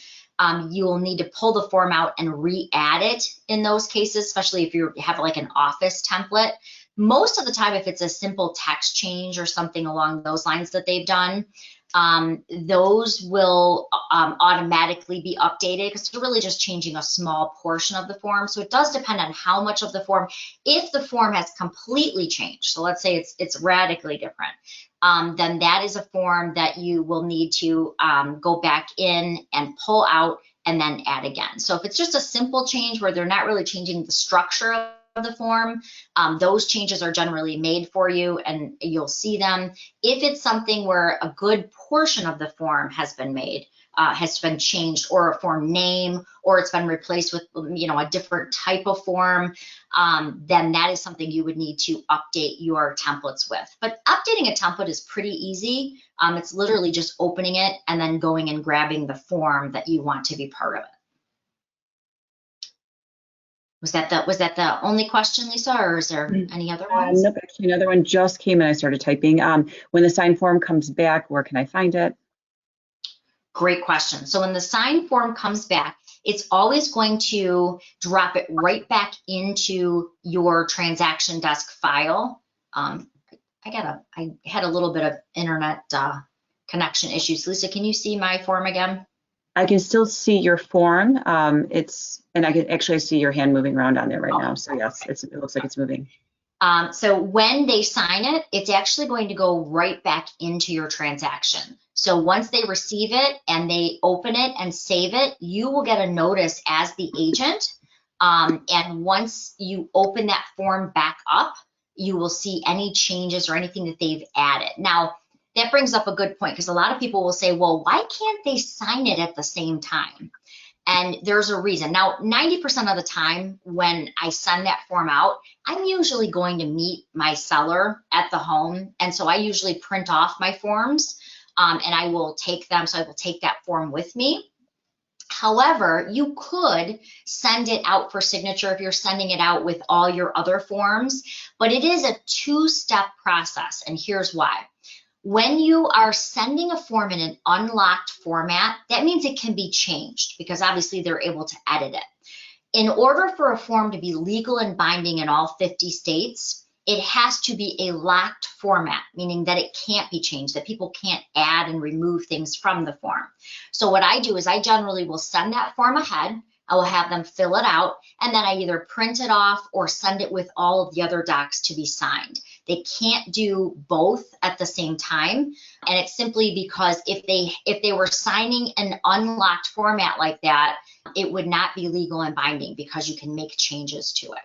you will need to pull the form out and re-add it in those cases, especially if you have like an office template. Most of the time, if it's a simple text change or something along those lines that they've done, those will automatically be updated because they're really just changing a small portion of the form. So it does depend on how much of the form. If the form has completely changed, so let's say it's radically different, then that is a form that you will need to go back in and pull out and then add again. So if it's just a simple change where they're not really changing the structure of the form, those changes are generally made for you and you'll see them. If it's something where a good portion of the form has been made, has been changed, or a form name, or it's been replaced with a different type of form, then that is something you would need to update your templates with. But updating a template is pretty easy. It's literally just opening it and then going and grabbing the form that you want to be part of it. Was that the only question, Lisa, or is there any other ones? Nope, actually another one just came and I started typing. When the signed form comes back, where can I find it? Great question. So when the signed form comes back, it's always going to drop it right back into your TransactionDesk file. I had a little bit of internet connection issues. Lisa, can you see my form again? I can still see your form. And I can actually see your hand moving around on there right now. So yes, it looks like it's moving. So when they sign it, it's actually going to go right back into your transaction. So once they receive it and they open it and save it, you will get a notice as the agent. And once you open that form back up, you will see any changes or anything that they've added. Now, that brings up a good point because a lot of people will say, well, why can't they sign it at the same time? And there's a reason. Now, 90% of the time when I send that form out, I'm usually going to meet my seller at the home. And so I usually print off my forms and I will take them. So I will take that form with me. However, you could send it out for signature if you're sending it out with all your other forms, but it is a two-step process. And here's why. When you are sending a form in an unlocked format, that means it can be changed because obviously they're able to edit it. In order for a form to be legal and binding in all 50 states, it has to be a locked format, meaning that it can't be changed, that people can't add and remove things from the form. So what I do is I generally will send that form ahead. I will have them fill it out, and then I either print it off or send it with all of the other docs to be signed. They can't do both at the same time, and it's simply because if they were signing an unlocked format like that, it would not be legal and binding because you can make changes to it.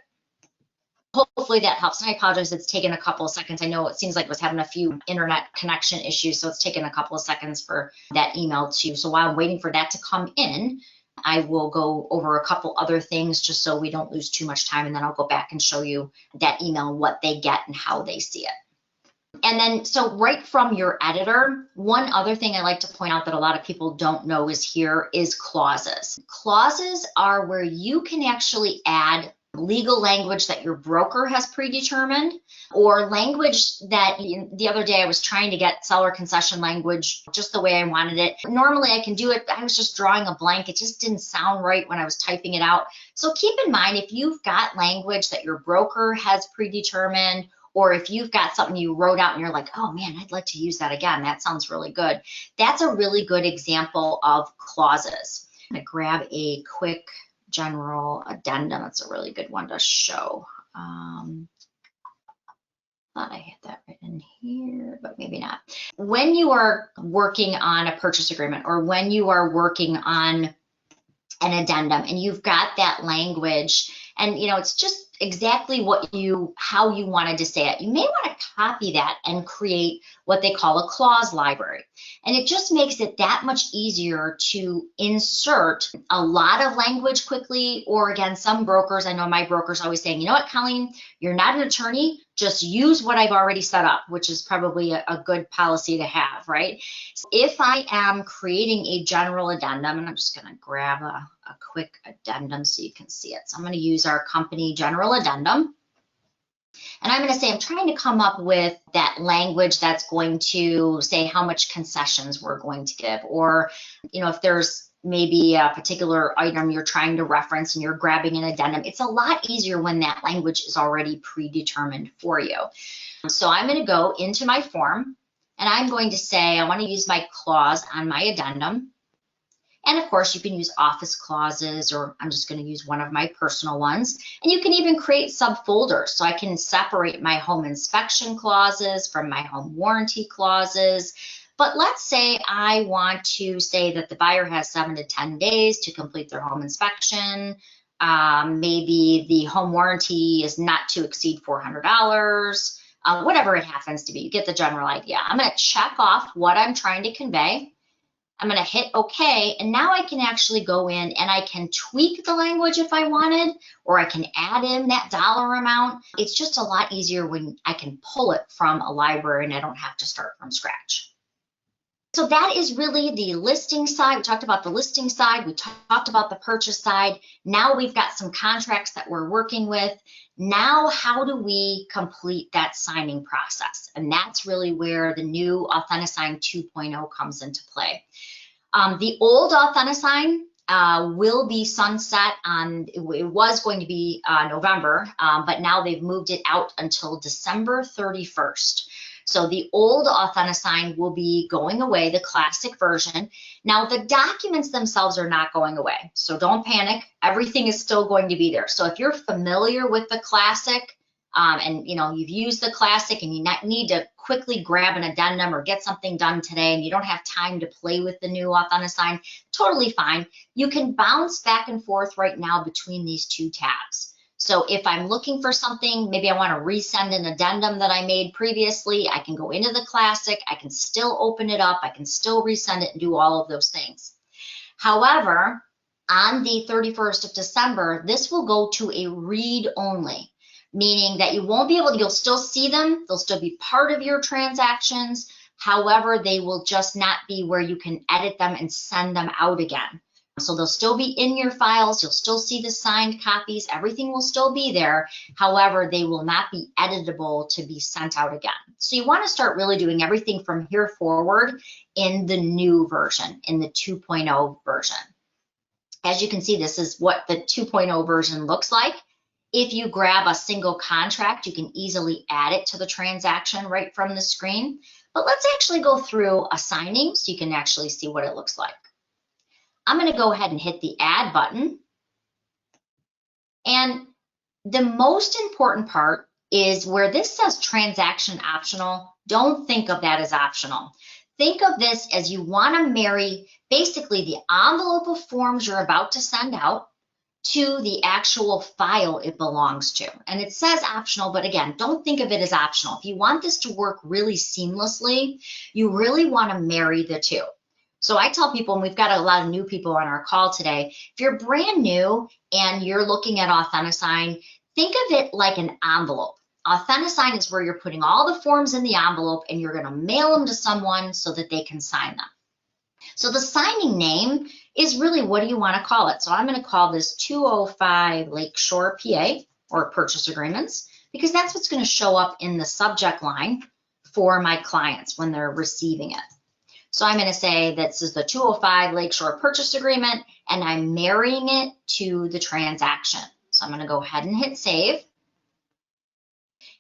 Hopefully that helps. And I apologize, it's taken a couple of seconds. I know it seems like it was having a few internet connection issues, so it's taken a couple of seconds for that email too. So while I'm waiting for that to come in, I will go over a couple other things just so we don't lose too much time, and then I'll go back and show you that email, what they get and how they see it. And then, so right from your editor, one other thing I like to point out that a lot of people don't know is clauses. Clauses are where you can actually add legal language that your broker has predetermined, or language that the other day I was trying to get seller concession language just the way I wanted it. Normally I can do it, but I was just drawing a blank. It just didn't sound right when I was typing it out. So keep in mind, if you've got language that your broker has predetermined, or if you've got something you wrote out and you're like, oh man, I'd like to use that again, that sounds really good. That's a really good example of clauses. I'm gonna grab a quick general addendum. It's a really good one to show. Thought I had that written here, but maybe not. When you are working on a purchase agreement, or when you are working on an addendum and you've got that language, and it's just exactly how you wanted to say it, you may want to copy that and create what they call a clause library. And it just makes it that much easier to insert a lot of language quickly. Or again, some brokers, I know my broker's always saying, you know what, Colleen, you're not an attorney, just use what I've already set up, which is probably a good policy to have, right? So if I am creating a general addendum, and I'm just going to grab a quick addendum so you can see it. So I'm going to use our company general addendum. And I'm going to say I'm trying to come up with that language that's going to say how much concessions we're going to give, or if there's maybe a particular item you're trying to reference and you're grabbing an addendum, it's a lot easier when that language is already predetermined for you. So I'm going to go into my form and I'm going to say I want to use my clause on my addendum. And of course, you can use office clauses, or I'm just going to use one of my personal ones. And you can even create subfolders. So I can separate my home inspection clauses from my home warranty clauses. But let's say I want to say that the buyer has 7 to 10 days to complete their home inspection. Maybe the home warranty is not to exceed $400, whatever it happens to be. You get the general idea. I'm going to check off what I'm trying to convey. I'm going to hit OK, and now I can actually go in and I can tweak the language if I wanted, or I can add in that dollar amount. It's just a lot easier when I can pull it from a library and I don't have to start from scratch. So that is really the listing side. We talked about the listing side. We talked about the purchase side. Now we've got some contracts that we're working with. Now, how do we complete that signing process? And that's really where the new Authentisign 2.0 comes into play. The old Authentisign will be sunset on, it was going to be November, but now they've moved it out until December 31st. So the old Authentisign will be going away, the classic version. Now the documents themselves are not going away, so don't panic. Everything is still going to be there. So if you're familiar with the classic and you've used the classic and you need to quickly grab an addendum or get something done today and you don't have time to play with the new Authentisign, totally fine. You can bounce back and forth right now between these two tabs. So if I'm looking for something, maybe I want to resend an addendum that I made previously, I can go into the classic, I can still open it up, I can still resend it and do all of those things. However, on the 31st of December, this will go to a read only, meaning that you won't be able to, you'll still see them, they'll still be part of your transactions. However, they will just not be where you can edit them and send them out again. So they'll still be in your files, you'll still see the signed copies, everything will still be there. However, they will not be editable to be sent out again. So you want to start really doing everything from here forward in the new version, in the 2.0 version. As you can see, this is what the 2.0 version looks like. If you grab a single contract, you can easily add it to the transaction right from the screen. But let's actually go through a signing so you can actually see what it looks like. I'm going to go ahead and hit the add button. And the most important part is where this says transaction optional, don't think of that as optional. Think of this as you want to marry basically the envelope of forms you're about to send out to the actual file it belongs to. And it says optional, but again, don't think of it as optional. If you want this to work really seamlessly, you really want to marry the two. So I tell people, and we've got a lot of new people on our call today, if you're brand new and you're looking at Authentisign, think of it like an envelope. Authentisign is where you're putting all the forms in the envelope and you're going to mail them to someone so that they can sign them. So the signing name is really, what do you want to call it? So I'm going to call this 205 Lakeshore, PA, or purchase agreements, because that's what's going to show up in the subject line for my clients when they're receiving it. So I'm going to say this is the 205 Lakeshore purchase agreement, and I'm marrying it to the transaction. So I'm going to go ahead and hit save.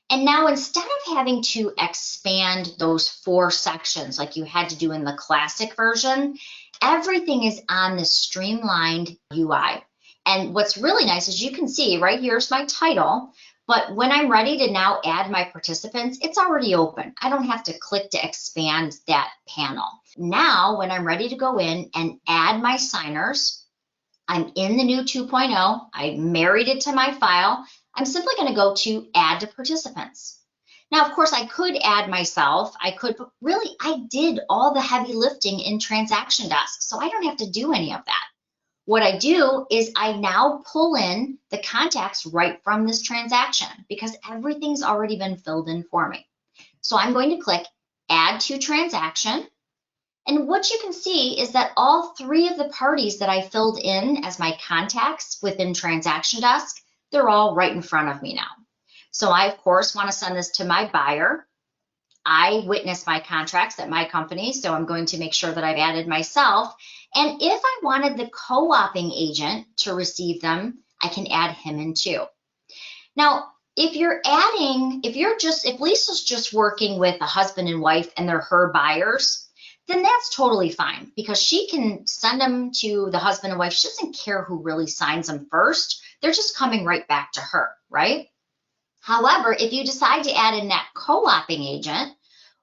And now, instead of having to expand those 4 sections like you had to do in the classic version, everything is on this streamlined UI. And what's really nice is you can see right here's my title, but when I'm ready to now add my participants, it's already open. I don't have to click to expand that panel. Now, when I'm ready to go in and add my signers, I'm in the new 2.0. I married it to my file. I'm simply going to go to add to participants. Now, of course, I could add myself. I could, but really, I did all the heavy lifting in TransactionDesk, so I don't have to do any of that. What I do is I now pull in the contacts right from this transaction because everything's already been filled in for me. So I'm going to click Add to Transaction. And what you can see is that all 3 of the parties that I filled in as my contacts within TransactionDesk, they're all right in front of me now. So I, of course, want to send this to my buyer. I witness my contracts at my company, so I'm going to make sure that I've added myself. And if I wanted the co-oping agent to receive them, I can add him in too. Now, if Lisa's just working with a husband and wife and they're her buyers, then that's totally fine because she can send them to the husband and wife. She doesn't care who really signs them first. They're just coming right back to her, right? However, if you decide to add in that co-oping agent,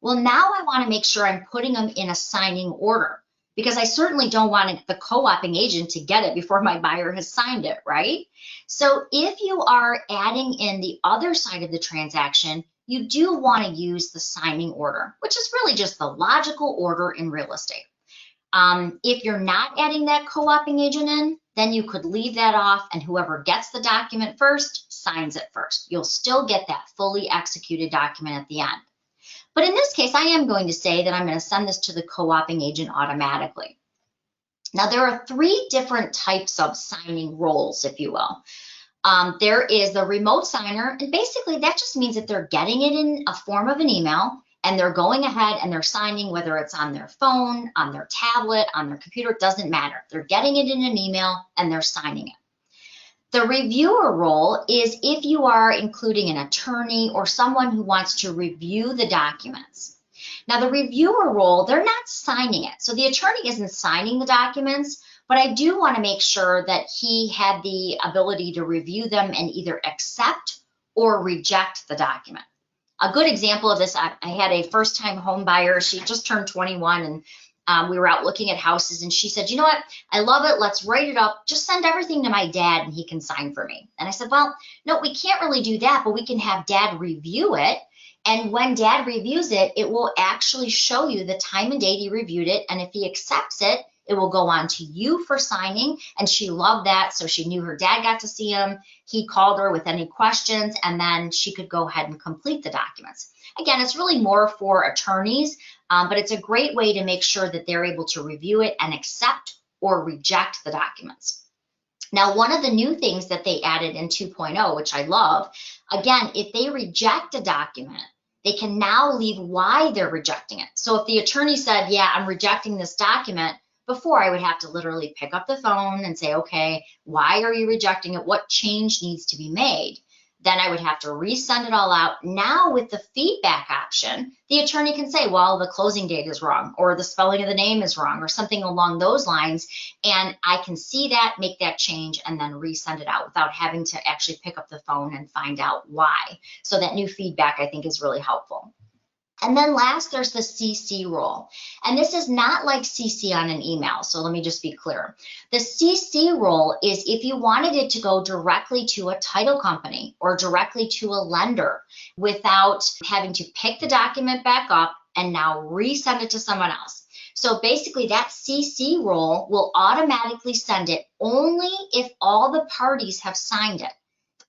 well, now I want to make sure I'm putting them in a signing order because I certainly don't want the co-oping agent to get it before my buyer has signed it, right? So if you are adding in the other side of the transaction, you do want to use the signing order, which is really just the logical order in real estate. If you're not adding that co-oping agent in, then you could leave that off and whoever gets the document first signs it first. You'll still get that fully executed document at the end. But in this case, I am going to say that I'm going to send this to the co-oping agent automatically. Now, there are 3 different types of signing roles, if you will. There is the remote signer, and basically that just means that they're getting it in a form of an email and they're going ahead and they're signing, whether it's on their phone, on their tablet, on their computer, it doesn't matter. They're getting it in an email and they're signing it. The reviewer role is if you are including an attorney or someone who wants to review the documents. Now, the reviewer role, they're not signing it. So the attorney isn't signing the documents, but I do want to make sure that he had the ability to review them and either accept or reject the document. A good example of this, I had a first-time home buyer. She just turned 21 and we were out looking at houses and she said, you know what, I love it, let's write it up, just send everything to my dad and he can sign for me. And I said, well, no, we can't really do that, but we can have dad review it. And when dad reviews it, it will actually show you the time and date he reviewed it. And if he accepts it, it will go on to you for signing. And she loved that. So she knew her dad got to see him. He called her with any questions, and then she could go ahead and complete the documents. Again, it's really more for attorneys, but it's a great way to make sure that they're able to review it and accept or reject the documents. Now, one of the new things that they added in 2.0, which I love, again, if they reject a document, they can now leave why they're rejecting it. So if the attorney said, yeah, I'm rejecting this document, before I would have to literally pick up the phone and say, okay, why are you rejecting it? What change needs to be made? Then I would have to resend it all out. Now with the feedback option, the attorney can say, well, the closing date is wrong, or the spelling of the name is wrong, or something along those lines. And I can see that, make that change, and then resend it out without having to actually pick up the phone and find out why. So that new feedback, I think, is really helpful. And then last, there's the CC role. And this is not like CC on an email, so let me just be clear. The CC role is if you wanted it to go directly to a title company or directly to a lender without having to pick the document back up and now resend it to someone else. So basically, that CC role will automatically send it only if all the parties have signed it.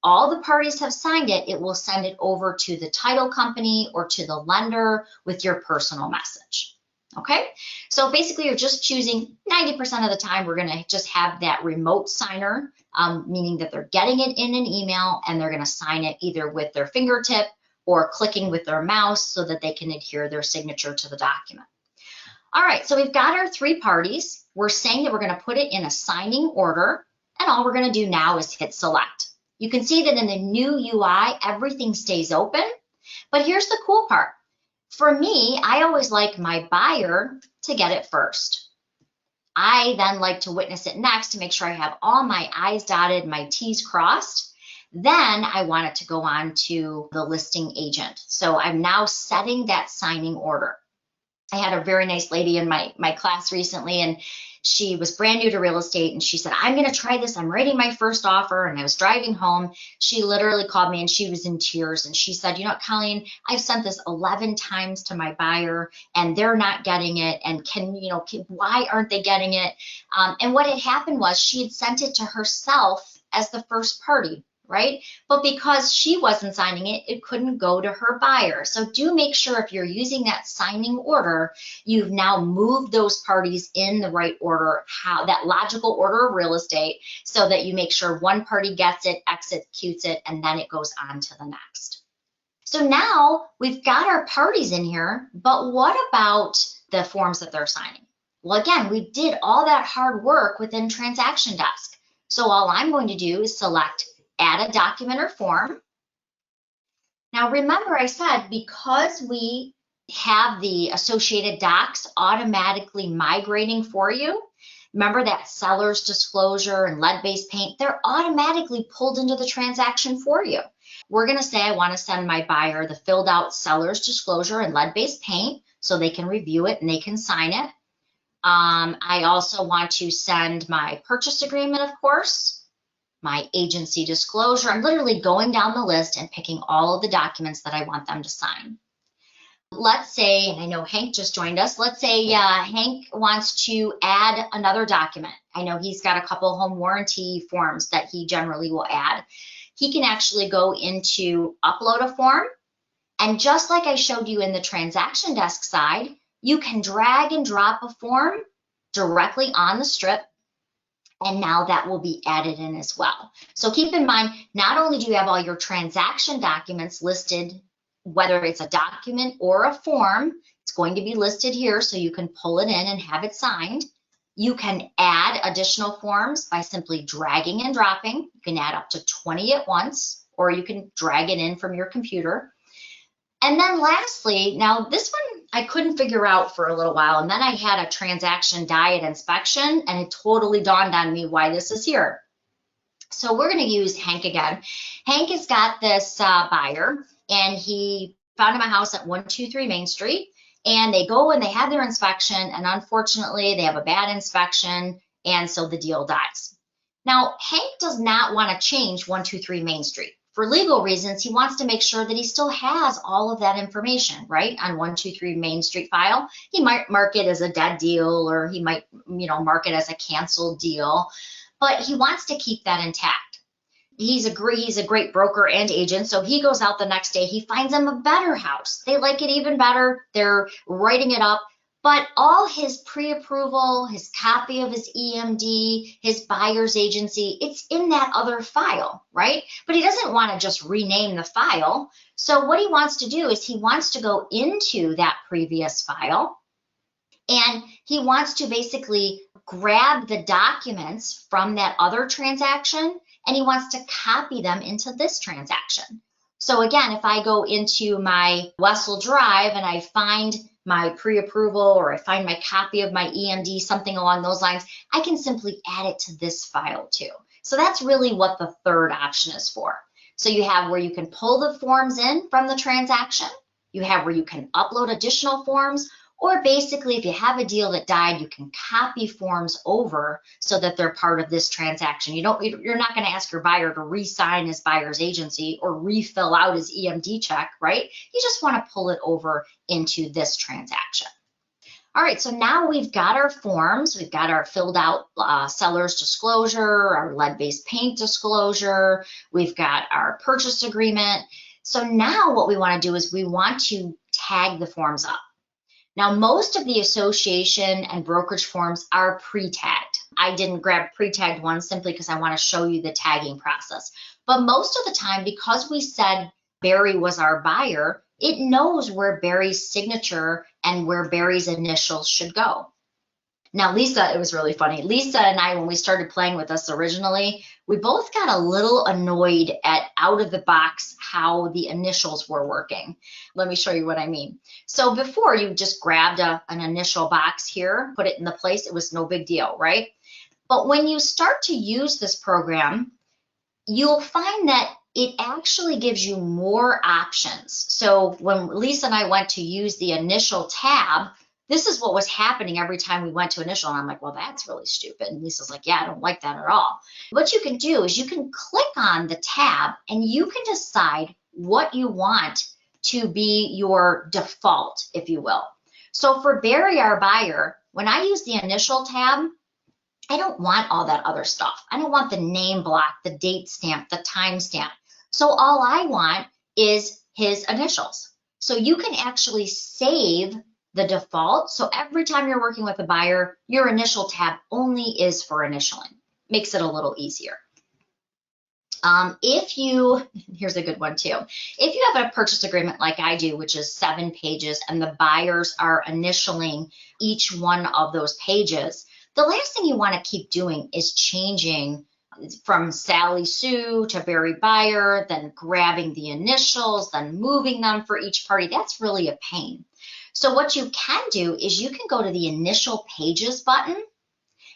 All the parties have signed it, it will send it over to the title company or to the lender with your personal message. Okay, so basically you're just choosing 90% of the time, we're gonna just have that remote signer, meaning that they're getting it in an email and they're gonna sign it either with their fingertip or clicking with their mouse so that they can adhere their signature to the document. All right, so we've got our 3 parties. We're saying that we're gonna put it in a signing order, and all we're gonna do now is hit select. You can see that in the new UI, everything stays open, but here's the cool part. For me, I always like my buyer to get it first. I then like to witness it next to make sure I have all my I's dotted, my T's crossed. Then I want it to go on to the listing agent. So I'm now setting that signing order. I had a very nice lady in my class recently, and she was brand new to real estate, and she said, I'm going to try this. I'm writing my first offer. And I was driving home. She literally called me and she was in tears. And she said, you know what, Colleen, I've sent this 11 times to my buyer and they're not getting it. And why aren't they getting it? And what had happened was she had sent it to herself as the first party, right? But because she wasn't signing it, it couldn't go to her buyer. So do make sure if you're using that signing order, you've now moved those parties in the right order, that logical order of real estate, so that you make sure one party gets it, executes it, and then it goes on to the next. So now we've got our parties in here, but what about the forms that they're signing? Well, again, we did all that hard work within TransactionDesk. So all I'm going to do is select add a document or form. Now remember I said because we have the associated docs automatically migrating for you, remember that seller's disclosure and lead-based paint, they're automatically pulled into the transaction for you. We're going to say I want to send my buyer the filled out seller's disclosure and lead-based paint so they can review it and they can sign it. I also want to send my purchase agreement, of course, my agency disclosure. I'm literally going down the list and picking all of the documents that I want them to sign. Let's say, and I know Hank just joined us, let's say Hank wants to add another document. I know he's got a couple home warranty forms that he generally will add. He can actually go into upload a form, and just like I showed you in the transaction desk side, you can drag and drop a form directly on the strip, and now that will be added in as well. So keep in mind, not only do you have all your transaction documents listed, whether it's a document or a form, it's going to be listed here so you can pull it in and have it signed. You can add additional forms by simply dragging and dropping. You can add up to 20 at once, or you can drag it in from your computer. And then lastly, now this one I couldn't figure out for a little while, and then I had a transaction diet inspection, and it totally dawned on me why this is here. So we're going to use Hank again. Hank has got this buyer, and he found him a house at 123 Main Street, and they go and they have their inspection, and unfortunately they have a bad inspection, and so the deal dies. Now, Hank does not want to change 123 Main Street. For legal reasons, he wants to make sure that he still has all of that information, right, on 123 Main Street file. He might mark it as a dead deal, or he might, mark it as a canceled deal, but he wants to keep that intact. He's a great broker and agent, so he goes out the next day. He finds them a better house. They like it even better. They're writing it up. But all his pre-approval, his copy of his EMD, his buyer's agency, it's in that other file, right? But he doesn't want to just rename the file. So what he wants to do is he wants to go into that previous file, and he wants to basically grab the documents from that other transaction, and he wants to copy them into this transaction. So again, if I go into my Wessel Drive and I find my pre-approval, or I find my copy of my EMD, something along those lines, I can simply add it to this file too. So that's really what the third option is for. So you have where you can pull the forms in from the transaction, you have where you can upload additional forms, or basically if you have a deal that died, you can copy forms over so that they're part of this transaction. You're not going to ask your buyer to re-sign his buyer's agency or refill out his EMD check, right? You just want to pull it over into this transaction. All right, so now we've got our forms. We've got our filled out seller's disclosure, our lead-based paint disclosure. We've got our purchase agreement. So now what we want to do is we want to tag the forms up. Now, most of the association and brokerage forms are pre-tagged. I didn't grab pre-tagged ones simply because I want to show you the tagging process. But most of the time, because we said Barry was our buyer, it knows where Barry's signature and where Barry's initials should go. Now, Lisa, it was really funny. Lisa and I, when we started playing with this originally, we both got a little annoyed at out of the box how the initials were working. Let me show you what I mean. So before, you just grabbed an initial box here, put it in the place, it was no big deal, right? But when you start to use this program, you'll find that it actually gives you more options. So when Lisa and I went to use the initial tab, this is what was happening every time we went to initial. And I'm like, well, that's really stupid. And Lisa's like, yeah, I don't like that at all. What you can do is you can click on the tab and you can decide what you want to be your default, if you will. So for Barry, our buyer, when I use the initial tab, I don't want all that other stuff. I don't want the name block, the date stamp, the time stamp. So all I want is his initials. So you can actually save the default. So every time you're working with a buyer, your initial tab only is for initialing. Makes it a little easier. Here's a good one too. If you have a purchase agreement like I do, which is 7 pages, and the buyers are initialing each one of those pages, the last thing you want to keep doing is changing from Sally Sue to Barry Buyer, then grabbing the initials, then moving them for each party. That's really a pain. So what you can do is you can go to the Initial Pages button,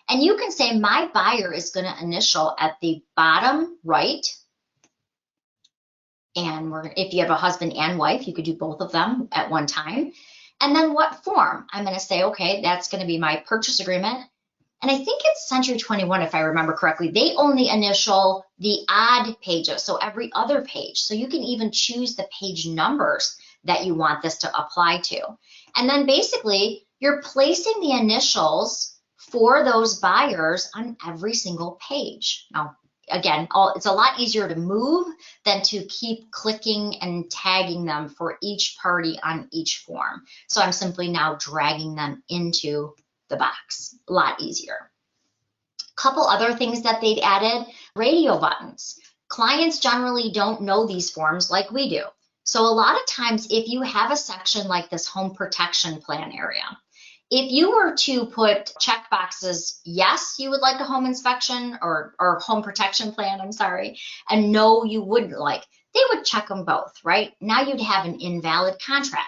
and you can say, my buyer is going to initial at the bottom right. And if you have a husband and wife, you could do both of them at one time. And then what form? I'm going to say, okay, that's going to be my purchase agreement. And I think it's Century 21, if I remember correctly. They only initial the odd pages, so every other page. So you can even choose the page numbers that you want this to apply to. And then basically, you're placing the initials for those buyers on every single page. Now, again, it's a lot easier to move than to keep clicking and tagging them for each party on each form. So I'm simply now dragging them into the box. A lot easier. Couple other things that they've added: radio buttons. Clients generally don't know these forms like we do. So a lot of times, if you have a section like this home protection plan area, if you were to put check boxes, yes, you would like a home inspection or home protection plan, I'm sorry, and no, you wouldn't like, they would check them both, right? Now you'd have an invalid contract.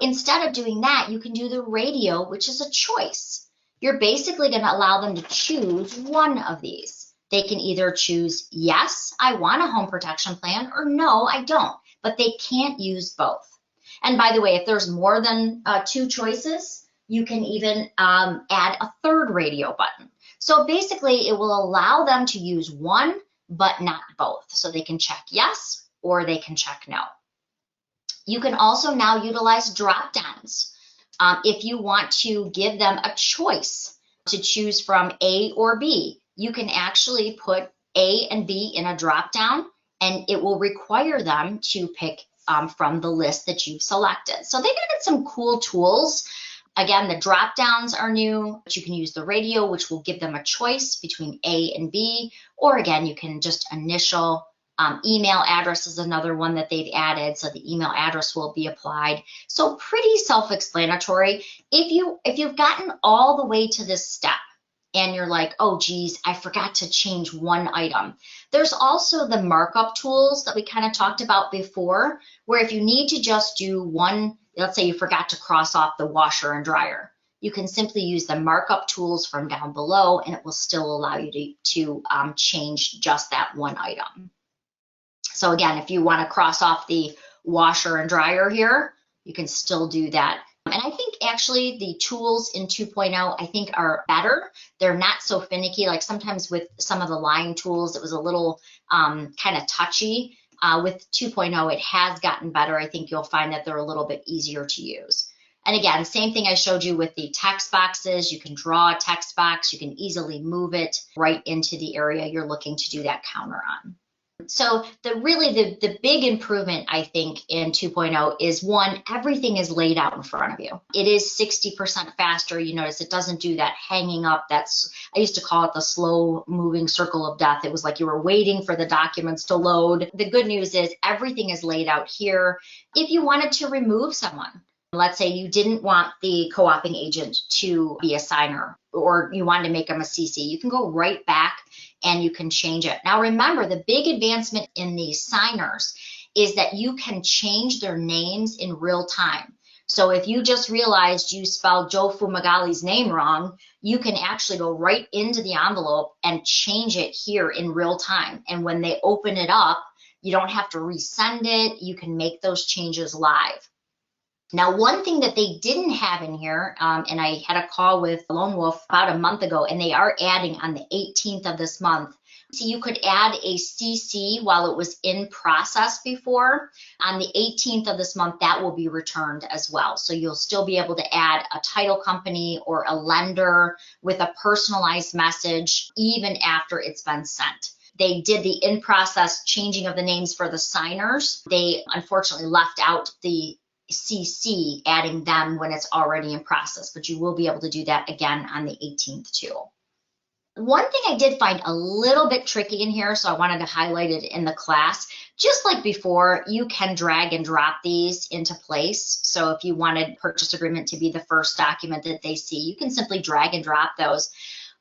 Instead of doing that, you can do the radio, which is a choice. You're basically going to allow them to choose one of these. They can either choose, yes, I want a home protection plan, or no, I don't, but they can't use both. And by the way, if there's more than 2 choices, you can even add a third radio button. So basically, it will allow them to use one, but not both. So they can check yes, or they can check no. You can also now utilize drop downs. If you want to give them a choice to choose from A or B, you can actually put A and B in a drop down, and it will require them to pick from the list that you've selected. So they've added some cool tools. Again, the drop downs are new, but you can use the radio, which will give them a choice between A and B, or again, you can just initial. Email address is another one that they've added, so the email address will be applied. So pretty self-explanatory. If you've gotten all the way to this step and you're like, oh geez, I forgot to change one item, there's also the markup tools that we kind of talked about before, where if you need to just do one, let's say you forgot to cross off the washer and dryer, you can simply use the markup tools from down below, and it will still allow you to change just that one item. So again, if you want to cross off the washer and dryer here, you can still do that. And I think actually the tools in 2.0, I think, are better. They're not so finicky. Like sometimes with some of the line tools, it was a little kind of touchy. With 2.0, it has gotten better. I think you'll find that they're a little bit easier to use. And again, same thing I showed you with the text boxes. You can draw a text box. You can easily move it right into the area you're looking to do that counter on. So the big improvement, I think, in 2.0 is, one, everything is laid out in front of you. It is 60% faster. You notice it doesn't do that hanging up. I used to call it the slow moving circle of death. It was like you were waiting for the documents to load. The good news is everything is laid out here. If you wanted to remove someone, let's say you didn't want the co-oping agent to be a signer, or you wanted to make them a CC, you can go right back and you can change it. Now remember, the big advancement in these signers is that you can change their names in real time. So if you just realized you spelled Joe Fumagali's name wrong, you can actually go right into the envelope and change it here in real time. And when they open it up, you don't have to resend it. You can make those changes live. Now, one thing that they didn't have in here, and I had a call with Lone Wolf about a month ago, and they are adding on the 18th of this month. So you could add a CC while it was in process before. On the 18th of this month, that will be returned as well. So you'll still be able to add a title company or a lender with a personalized message even after it's been sent. They did the in-process changing of the names for the signers. They unfortunately left out the CC, adding them when it's already in process, but you will be able to do that again on the 18th too. One thing I did find a little bit tricky in here, so I wanted to highlight it in the class. Just like before, you can drag and drop these into place. So if you wanted purchase agreement to be the first document that they see, you can simply drag and drop those.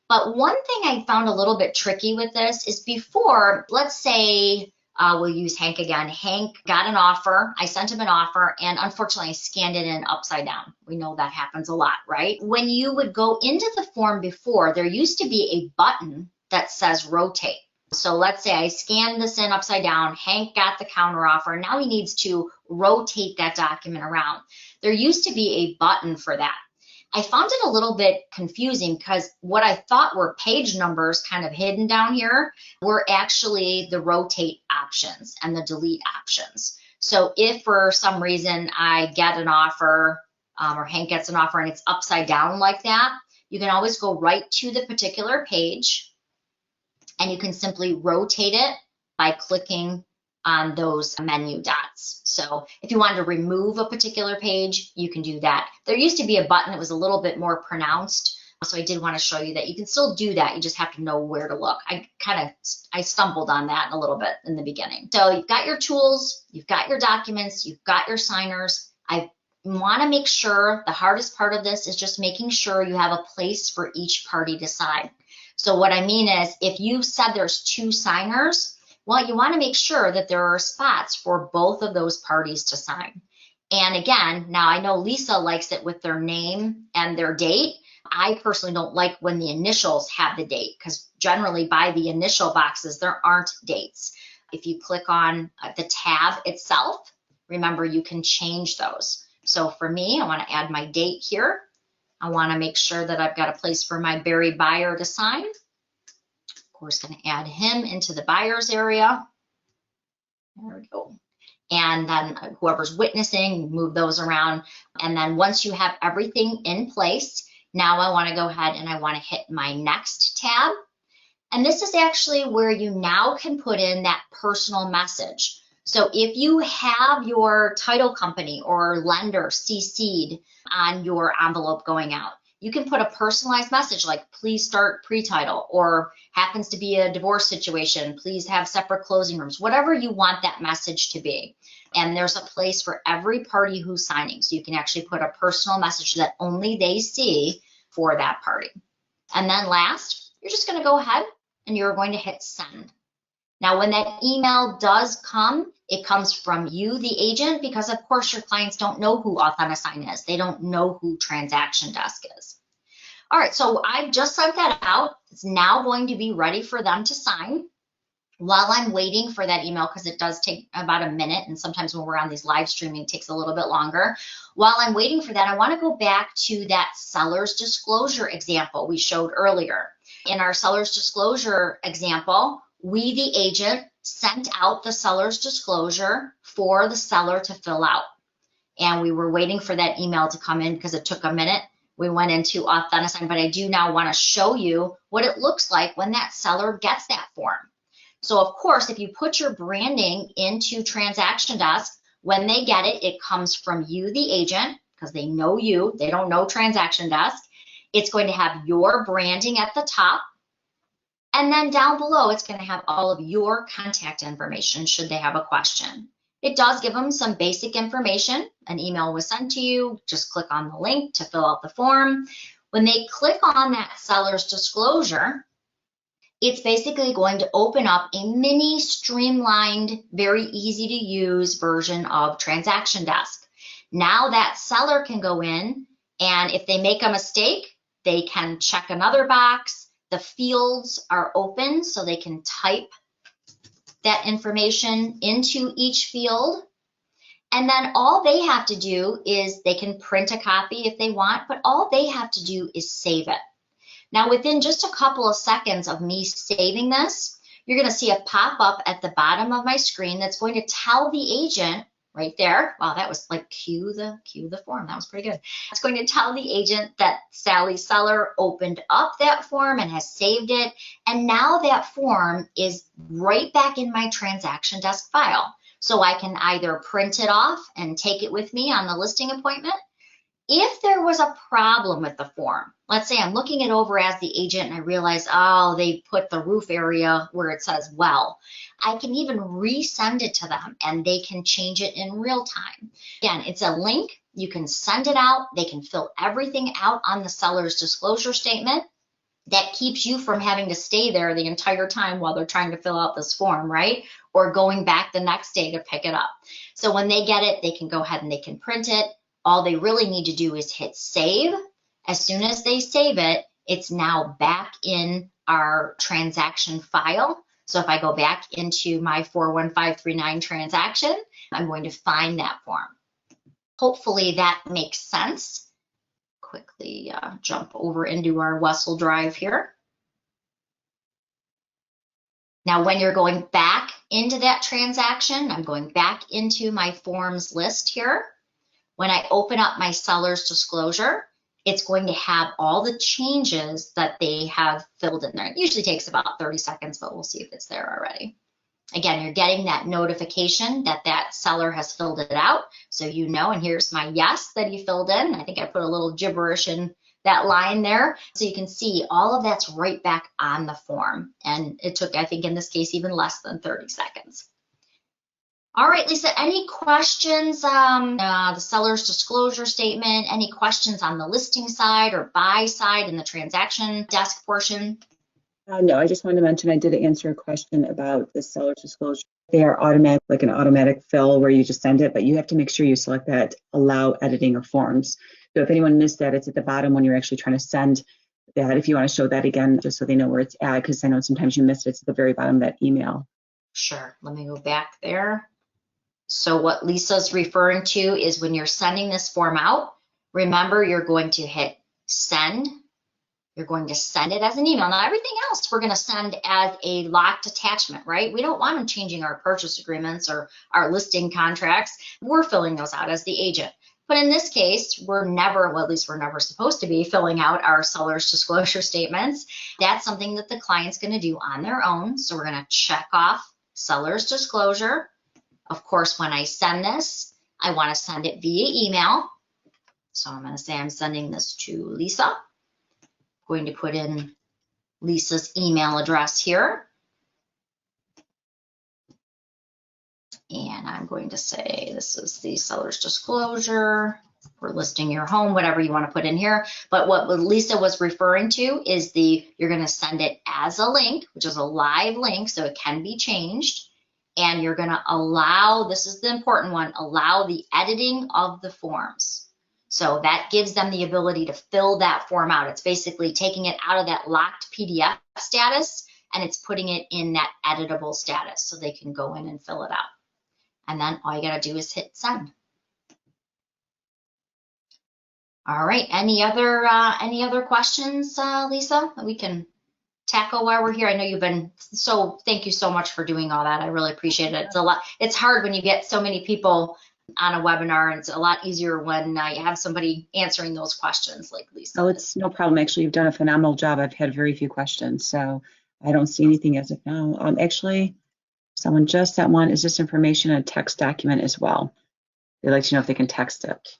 But one thing I found a little bit tricky with this is before, let's say, we'll use Hank again. Hank got an offer. I sent him an offer, and unfortunately, I scanned it in upside down. We know that happens a lot, right? When you would go into the form before, there used to be a button that says rotate. So let's say I scanned this in upside down. Hank got the counter offer. Now he needs to rotate that document around. There used to be a button for that. I found it a little bit confusing because what I thought were page numbers kind of hidden down here were actually the rotate options and the delete options. So if for some reason I get an offer or Hank gets an offer and it's upside down like that, you can always go right to the particular page and you can simply rotate it by clicking on those menu dots. So if you wanted to remove a particular page, you can do that. There used to be a button that was a little bit more pronounced, so I did want to show you that you can still do that. You just have to know where to look. I stumbled on that a little bit in the beginning. So you've got your tools, you've got your documents, you've got your signers. I want to make sure the hardest part of this is just making sure you have a place for each party to sign. So what I mean is, if you said there's 2 signers, well, you want to make sure that there are spots for both of those parties to sign. And again, now I know Lisa likes it with their name and their date. I personally don't like when the initials have the date, because generally by the initial boxes, there aren't dates. If you click on the tab itself, remember you can change those. So for me, I want to add my date here. I want to make sure that I've got a place for my Barry buyer to sign. We're just going to add him into the buyer's area. There we go. And then whoever's witnessing, move those around. And then once you have everything in place, now I want to go ahead and I want to hit my next tab. And this is actually where you now can put in that personal message. So if you have your title company or lender CC'd on your envelope going out, you can put a personalized message like, please start pre-title, or happens to be a divorce situation, please have separate closing rooms, whatever you want that message to be. And there's a place for every party who's signing. So you can actually put a personal message that only they see for that party. And then last, you're just going to go ahead and you're going to hit send. Now, when that email does come, it comes from you, the agent, because of course your clients don't know who Authentisign is. They don't know who TransactionDesk is. All right, so I've just sent that out. It's now going to be ready for them to sign. While I'm waiting for that email, because it does take about a minute, and sometimes when we're on these live streaming, it takes a little bit longer. While I'm waiting for that, I want to go back to that seller's disclosure example we showed earlier. In our seller's disclosure example, we, the agent, sent out the seller's disclosure for the seller to fill out. And we were waiting for that email to come in because it took a minute. We went into Authentisign, but I do now want to show you what it looks like when that seller gets that form. So of course, if you put your branding into Transaction Desk, when they get it, it comes from you, the agent, because they know you, they don't know Transaction Desk. It's going to have your branding at the top. And then down below, it's going to have all of your contact information should they have a question. It does give them some basic information. An email was sent to you. Just click on the link to fill out the form. When they click on that seller's disclosure, it's basically going to open up a mini streamlined, very easy to use version of Transaction Desk. Now that seller can go in, and if they make a mistake, they can check another box. The fields are open so they can type that information into each field. And then all they have to do is they can print a copy if they want, but all they have to do is save it. Now, within just a couple of seconds of me saving this, you're going to see a pop-up at the bottom of my screen that's going to tell the agent right there. Wow, that was like cue the form. That was pretty good. It's going to tell the agent that Sally's seller opened up that form and has saved it. And now that form is right back in my Transaction Desk file. So I can either print it off and take it with me on the listing appointment. If there was a problem with the form, let's say I'm looking it over as the agent and I realize, oh, they put the roof area where it says well, I can even resend it to them and they can change it in real time. Again, it's a link. You can send it out. They can fill everything out on the seller's disclosure statement. That keeps you from having to stay there the entire time while they're trying to fill out this form, right? Or going back the next day to pick it up. So when they get it, they can go ahead and they can print it. All they really need to do is hit save. As soon as they save it, it's now back in our transaction file. So if I go back into my 41539 transaction, I'm going to find that form. Hopefully that makes sense. Quickly jump over into our Wessel Drive here. Now, when you're going back into that transaction, I'm going back into my forms list here. When I open up my seller's disclosure, it's going to have all the changes that they have filled in there. It usually takes about 30 seconds, but we'll see if it's there already. Again, you're getting that notification that that seller has filled it out. So you know, and here's my yes that he filled in. I think I put a little gibberish in that line there. So you can see all of that's right back on the form. And it took, I think in this case, even less than 30 seconds. All right, Lisa, any questions on the seller's disclosure statement? Any questions on the listing side or buy side in the transaction desk portion? No, I just wanted to mention I did answer a question about the seller's disclosure. They are automatic, like an automatic fill where you just send it, but you have to make sure you select that allow editing of forms. So if anyone missed that, it's at the bottom when you're actually trying to send that. If you want to show that again, just so they know where it's at, because I know sometimes you missed it. It's at the very bottom of that email. Sure, let me go back there. So what Lisa's referring to is when you're sending this form out, remember you're going to hit send. You're going to send it as an email. Now, everything else we're going to send as a locked attachment, right? We don't want them changing our purchase agreements or our listing contracts. We're filling those out as the agent. But in this case, we're never, well, at least we're never supposed to be filling out our seller's disclosure statements. That's something that the client's going to do on their own. So we're going to check off seller's disclosure. Of course, when I send this, I want to send it via email. So I'm going to say I'm sending this to Lisa. Going to put in Lisa's email address here. And I'm going to say this is the seller's disclosure. We're listing your home, whatever you want to put in here. But what Lisa was referring to is you're going to send it as a link, which is a live link, so it can be changed. And you're going to allow, this is the important one, allow the editing of the forms. So that gives them the ability to fill that form out. It's basically taking it out of that locked PDF status and it's putting it in that editable status so they can go in and fill it out. And then all you got to do is hit send. All right, any other questions, Lisa, that we can tackle while we're here? I know you've been thank you so much for doing all that. I really appreciate it. It's a lot. It's hard when you get so many people on a webinar, and it's a lot easier when you have somebody answering those questions like Lisa. Oh, it's no problem. Actually, you've done a phenomenal job. I've had very few questions, so I don't see anything as of now. Actually, someone just sent one. Is this information a text document as well? They'd like to know if they can text it.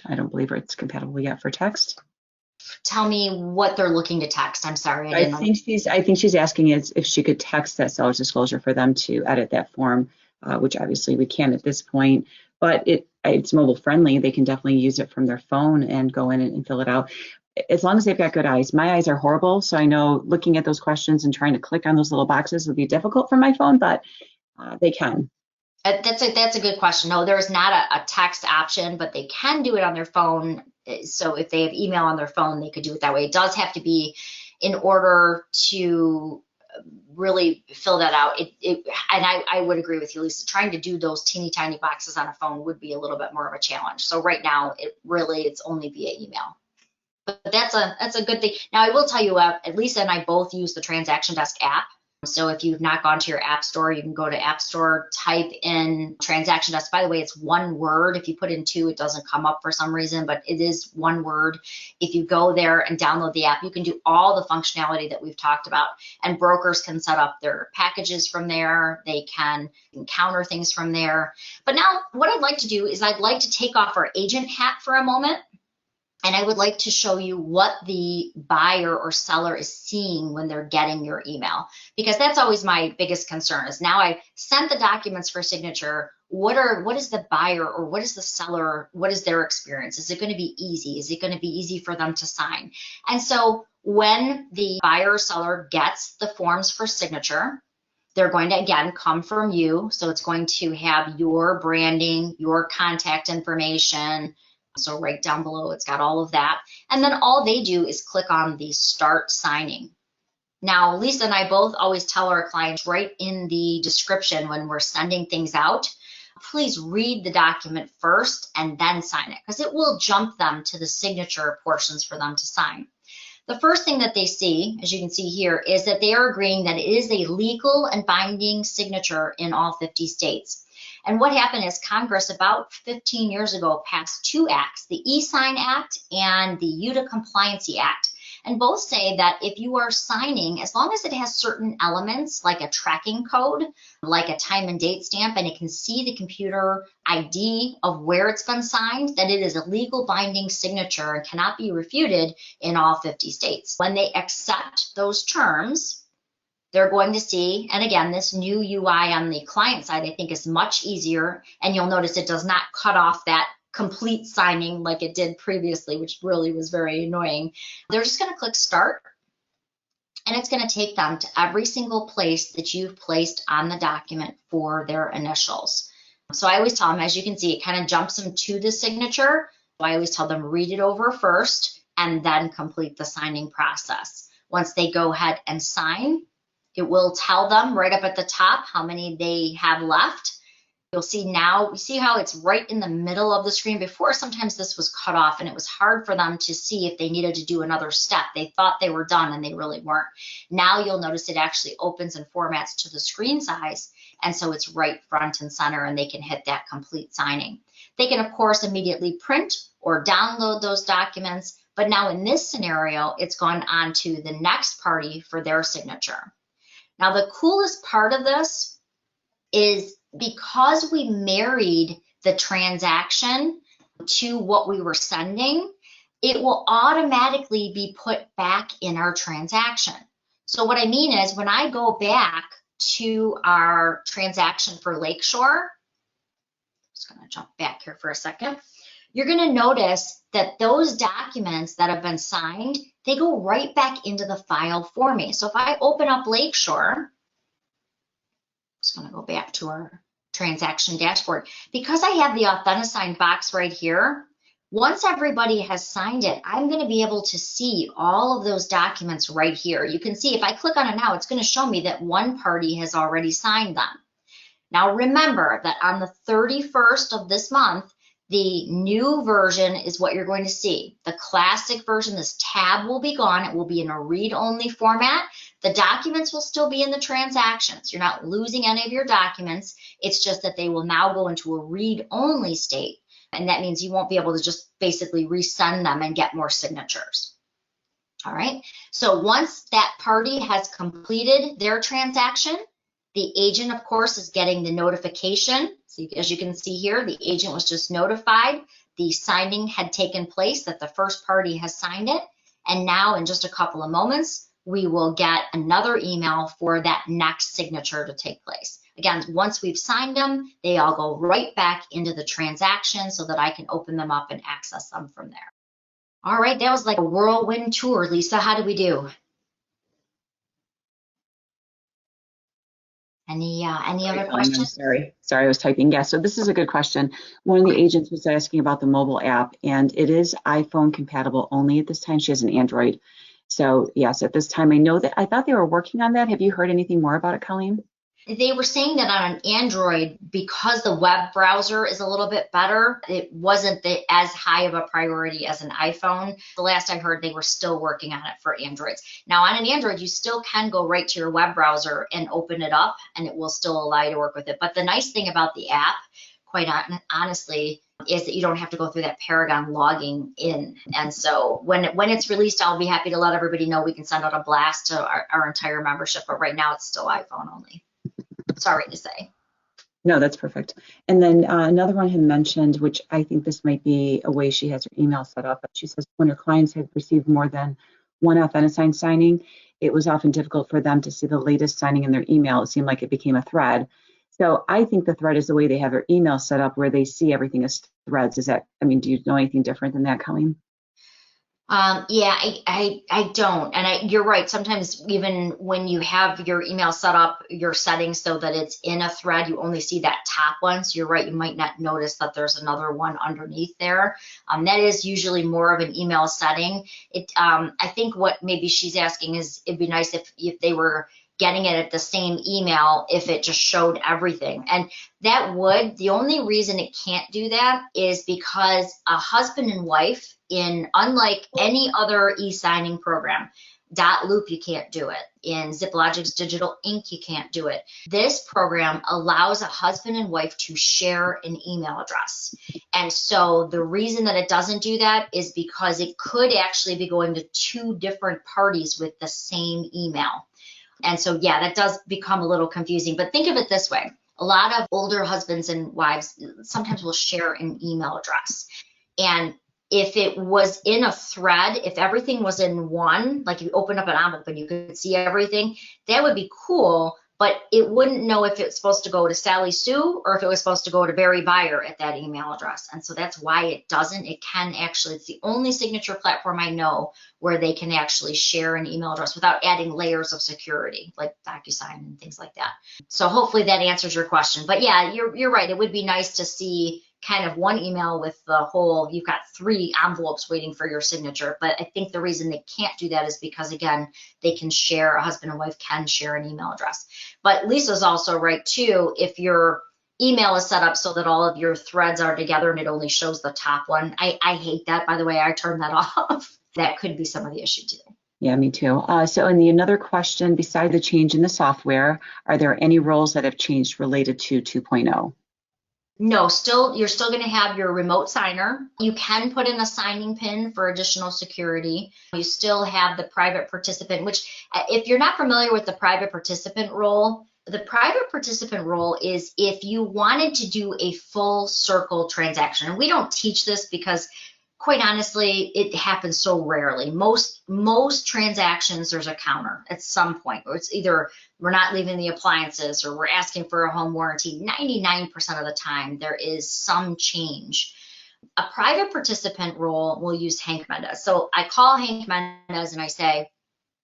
I don't believe it's compatible yet for text. Tell me what they're looking to text. I'm sorry, I think she's asking is if she could text that seller's disclosure for them to edit that form, which obviously we can at this point. But it's mobile friendly. They can definitely use it from their phone and go in and fill it out. As long as they've got good eyes. My eyes are horrible, so I know looking at those questions and trying to click on those little boxes would be difficult for my phone, but they can. That's a good question. No, there's not a text option, but they can do it on their phone. So if they have email on their phone, they could do it that way. It does have to be in order to really fill that out. And I would agree with you, Lisa. Trying to do those teeny tiny boxes on a phone would be a little bit more of a challenge. So right now, it's only via email. But that's a good thing. Now I will tell you, Lisa and I both use the TransactionDesk app. So if you've not gone to your app store, you can go to App Store, type in TransactionDesk. By the way, it's one word. If you put in two, it doesn't come up for some reason, but it is one word. If you go there and download the app, you can do all the functionality that we've talked about. And brokers can set up their packages from there. They can encounter things from there. But now what I'd like to do is I'd like to take off our agent hat for a moment. And I would like to show you what the buyer or seller is seeing when they're getting your email, because that's always my biggest concern is now I sent the documents for signature. What is the buyer or what is the seller? What is their experience? Is it going to be easy? Is it going to be easy for them to sign? And so when the buyer or seller gets the forms for signature, they're going to, again, come from you. So it's going to have your branding, your contact information. So right down below, it's got all of that. And then all they do is click on the Start Signing. Now, Lisa and I both always tell our clients right in the description when we're sending things out, please read the document first and then sign it, because it will jump them to the signature portions for them to sign. The first thing that they see, as you can see here, is that they are agreeing that it is a legal and binding signature in all 50 states. And what happened is Congress about 15 years ago passed two acts, the e-Sign Act and the UTA Compliancy Act. And both say that if you are signing, as long as it has certain elements like a tracking code, like a time and date stamp, and it can see the computer ID of where it's been signed, that it is a legal binding signature and cannot be refuted in all 50 states. When they accept those terms, they're going to see, and again, this new UI on the client side, I think is much easier. And you'll notice it does not cut off that complete signing like it did previously, which really was very annoying. They're just going to click Start, and it's going to take them to every single place that you've placed on the document for their initials. So I always tell them, as you can see, it kind of jumps them to the signature. So I always tell them read it over first and then complete the signing process. Once they go ahead and sign, it will tell them right up at the top how many they have left. You'll see now, you see how it's right in the middle of the screen. Before, sometimes this was cut off and it was hard for them to see if they needed to do another step. They thought they were done and they really weren't. Now you'll notice it actually opens and formats to the screen size. And so it's right front and center and they can hit that complete signing. They can, of course, immediately print or download those documents. But now in this scenario, it's gone on to the next party for their signature. Now, the coolest part of this is because we married the transaction to what we were sending, it will automatically be put back in our transaction. So what I mean is when I go back to our transaction for Lakeshore, just going to jump back here for a second, you're going to notice that those documents that have been signed, they go right back into the file for me. So if I open up Lakeshore, just going to go back to our transaction dashboard. Because I have the Authentisign box right here, once everybody has signed it, I'm going to be able to see all of those documents right here. You can see if I click on it now, it's going to show me that one party has already signed them. Now remember that on the 31st of this month, the new version is what you're going to see. The classic version, this tab will be gone. It will be in a read-only format. The documents will still be in the transactions. You're not losing any of your documents. It's just that they will now go into a read-only state. And that means you won't be able to just basically resend them and get more signatures. All right. So once that party has completed their transaction, the agent, of course, is getting the notification. So as you can see here, the agent was just notified. The signing had taken place, that the first party has signed it. And now in just a couple of moments, we will get another email for that next signature to take place. Again, once we've signed them, they all go right back into the transaction so that I can open them up and access them from there. All right, that was like a whirlwind tour. Lisa, how did we do? Any other questions? Sorry, I was typing. Yeah, so this is a good question. One of the agents was asking about the mobile app, and it is iPhone compatible only at this time. She has an Android. So yes, at this time, I know that, I thought they were working on that. Have you heard anything more about it, Colleen? They were saying that on an Android, because the web browser is a little bit better, it wasn't as high of a priority as an iPhone. The last I heard, they were still working on it for Androids. Now, on an Android, you still can go right to your web browser and open it up, and it will still allow you to work with it. But the nice thing about the app, quite honestly, is that you don't have to go through that Paragon logging in. And so when it's released, I'll be happy to let everybody know. We can send out a blast to our entire membership, but right now it's still iPhone only. Sorry to say. No, that's perfect. And then another one had mentioned, which I think this might be a way she has her email set up, but she says when her clients have received more than one Authentisign signing, it was often difficult for them to see the latest signing in their email. It seemed like it became a thread. So I think the thread is the way they have their email set up, where they see everything as threads. Is that, I mean, do you know anything different than that, Colleen? Yeah, I don't. And you're right. Sometimes even when you have your email set up, your settings so that it's in a thread, you only see that top one. So you're right. You might not notice that there's another one underneath there. That is usually more of an email setting. I think what maybe she's asking is it'd be nice if they were getting it at the same email, if it just showed everything. And that would, the only reason it can't do that is because a husband and wife, unlike any other e-signing program, .loop, you can't do it. In ZipLogic's Digital Ink, you can't do it. This program allows a husband and wife to share an email address. And so the reason that it doesn't do that is because it could actually be going to two different parties with the same email. And so, yeah, that does become a little confusing. But think of it this way. A lot of older husbands and wives sometimes will share an email address. And if it was in a thread, if everything was in one, like you open up an envelope and you could see everything, that would be cool. But it wouldn't know if it's supposed to go to Sally Sue or if it was supposed to go to Barry Buyer at that email address. And so that's why it doesn't. It can actually, it's the only signature platform I know where they can actually share an email address without adding layers of security like DocuSign and things like that. So hopefully that answers your question. But yeah, you're right. It would be nice to see kind of one email with the whole, you've got 3 envelopes waiting for your signature. But I think the reason they can't do that is because, again, they can share, a husband and wife can share an email address. But Lisa's also right too, if your email is set up so that all of your threads are together and it only shows the top one. I hate that, by the way. I turn that off. That could be some of the issue too. Yeah, me too. So in another question, beside the change in the software, are there any roles that have changed related to 2.0? No, you're still going to have your remote signer. You can put in a signing pin for additional security. You still have the private participant, which if you're not familiar with the private participant role, the private participant role is if you wanted to do a full circle transaction. And we don't teach this because, quite honestly, it happens so rarely. Most transactions, there's a counter at some point, or it's either we're not leaving the appliances or we're asking for a home warranty. 99% of the time, there is some change. A private participant role will use Hank Mendez. So I call Hank Mendez and I say,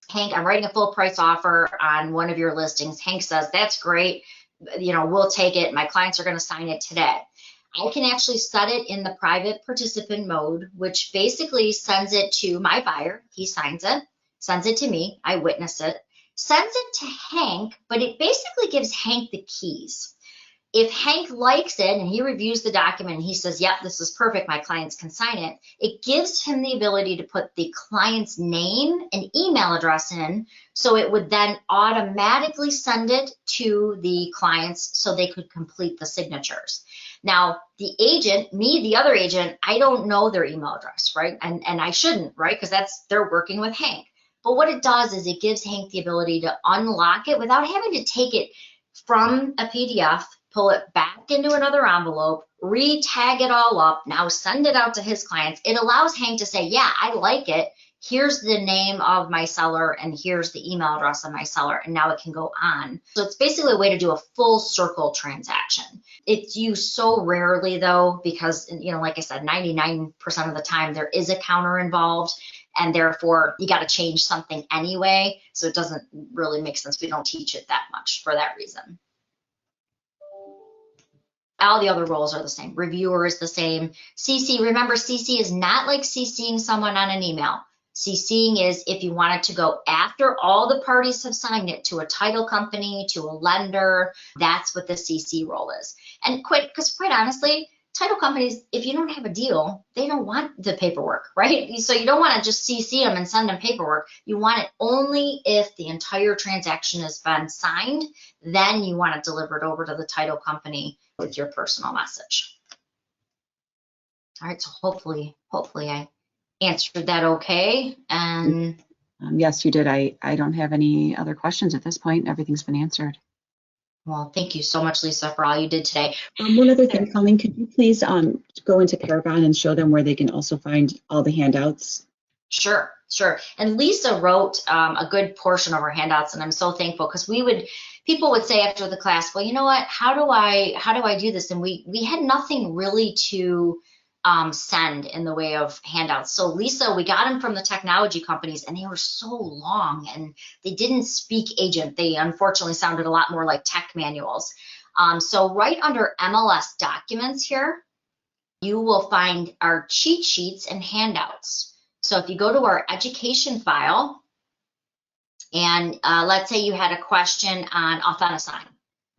Hank, I'm writing a full price offer on one of your listings. Hank says, that's great. We'll take it. My clients are going to sign it today. I can actually set it in the private participant mode, which basically sends it to my buyer. He signs it, sends it to me. I witness it, sends it to Hank, but it basically gives Hank the keys. If Hank likes it and he reviews the document and he says, yep, this is perfect, my clients can sign it, it gives him the ability to put the client's name and email address in, so it would then automatically send it to the clients so they could complete the signatures. Now, the agent, me, the other agent, I don't know their email address, right? And I shouldn't, right? Because they're working with Hank. But what it does is it gives Hank the ability to unlock it without having to take it from a PDF, pull it back into another envelope, re-tag it all up, now send it out to his clients. It allows Hank to say, yeah, I like it. Here's the name of my seller and here's the email address of my seller, and now it can go on. So it's basically a way to do a full circle transaction. It's used so rarely though, because, you know, like I said, 99% of the time there is a counter involved, and therefore you got to change something anyway. So it doesn't really make sense. We don't teach it that much for that reason. All the other roles are the same. Reviewer is the same. CC, remember, CC is not like CCing someone on an email. CCing is if you want it to go after all the parties have signed it to a title company, to a lender. That's what the CC role is. And because quite honestly, title companies, if you don't have a deal, they don't want the paperwork, right? So you don't want to just CC them and send them paperwork. You want it only if the entire transaction has been signed. Then you want it delivered over to the title company with your personal message. All right, so hopefully I answered that okay. And yes, you did. I don't have any other questions at this point. Everything's been answered. Well, thank you so much, Lisa, for all you did today. One other thing, Colleen, could you please go into Paragon and show them where they can also find all the handouts? Sure. And Lisa wrote a good portion of our handouts, and I'm so thankful because people would say after the class, well, you know what, how do I do this? And we had nothing really to send in the way of handouts. So Lisa, we got them from the technology companies, and they were so long and they didn't speak agent. They unfortunately sounded a lot more like tech manuals. So right under MLS documents here, you will find our cheat sheets and handouts. So if you go to our education file, and let's say you had a question on Authentisign,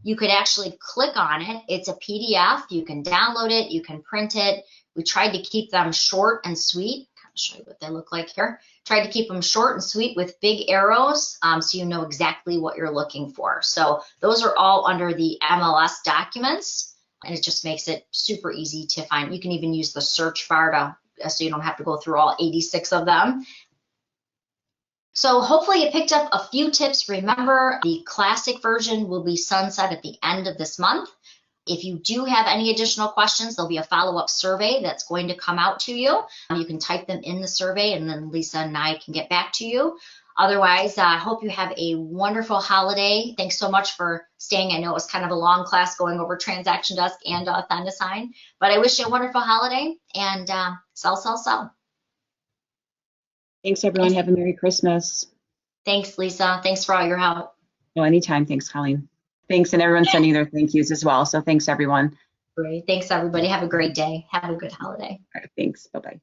you could actually click on it. It's a PDF. You can download it. You can print it. We tried to keep them short and sweet. I'll show you what they look like here. Tried to keep them short and sweet with big arrows so you know exactly what you're looking for. So those are all under the MLS documents, and it just makes it super easy to find. You can even use the search bar so you don't have to go through all 86 of them. So hopefully you picked up a few tips. Remember, the classic version will be sunset at the end of this month. If you do have any additional questions, there'll be a follow-up survey that's going to come out to you. You can type them in the survey, and then Lisa and I can get back to you. Otherwise, I hope you have a wonderful holiday. Thanks so much for staying. I know it was kind of a long class going over TransactionDesk and Authentisign, but I wish you a wonderful holiday, and sell. Thanks, everyone. Have a Merry Christmas. Thanks, Lisa. Thanks for all your help. No, anytime. Thanks, Colleen. Thanks, and everyone's sending their thank yous as well. So thanks, everyone. Great. Thanks, everybody. Have a great day. Have a good holiday. All right, thanks. Bye-bye.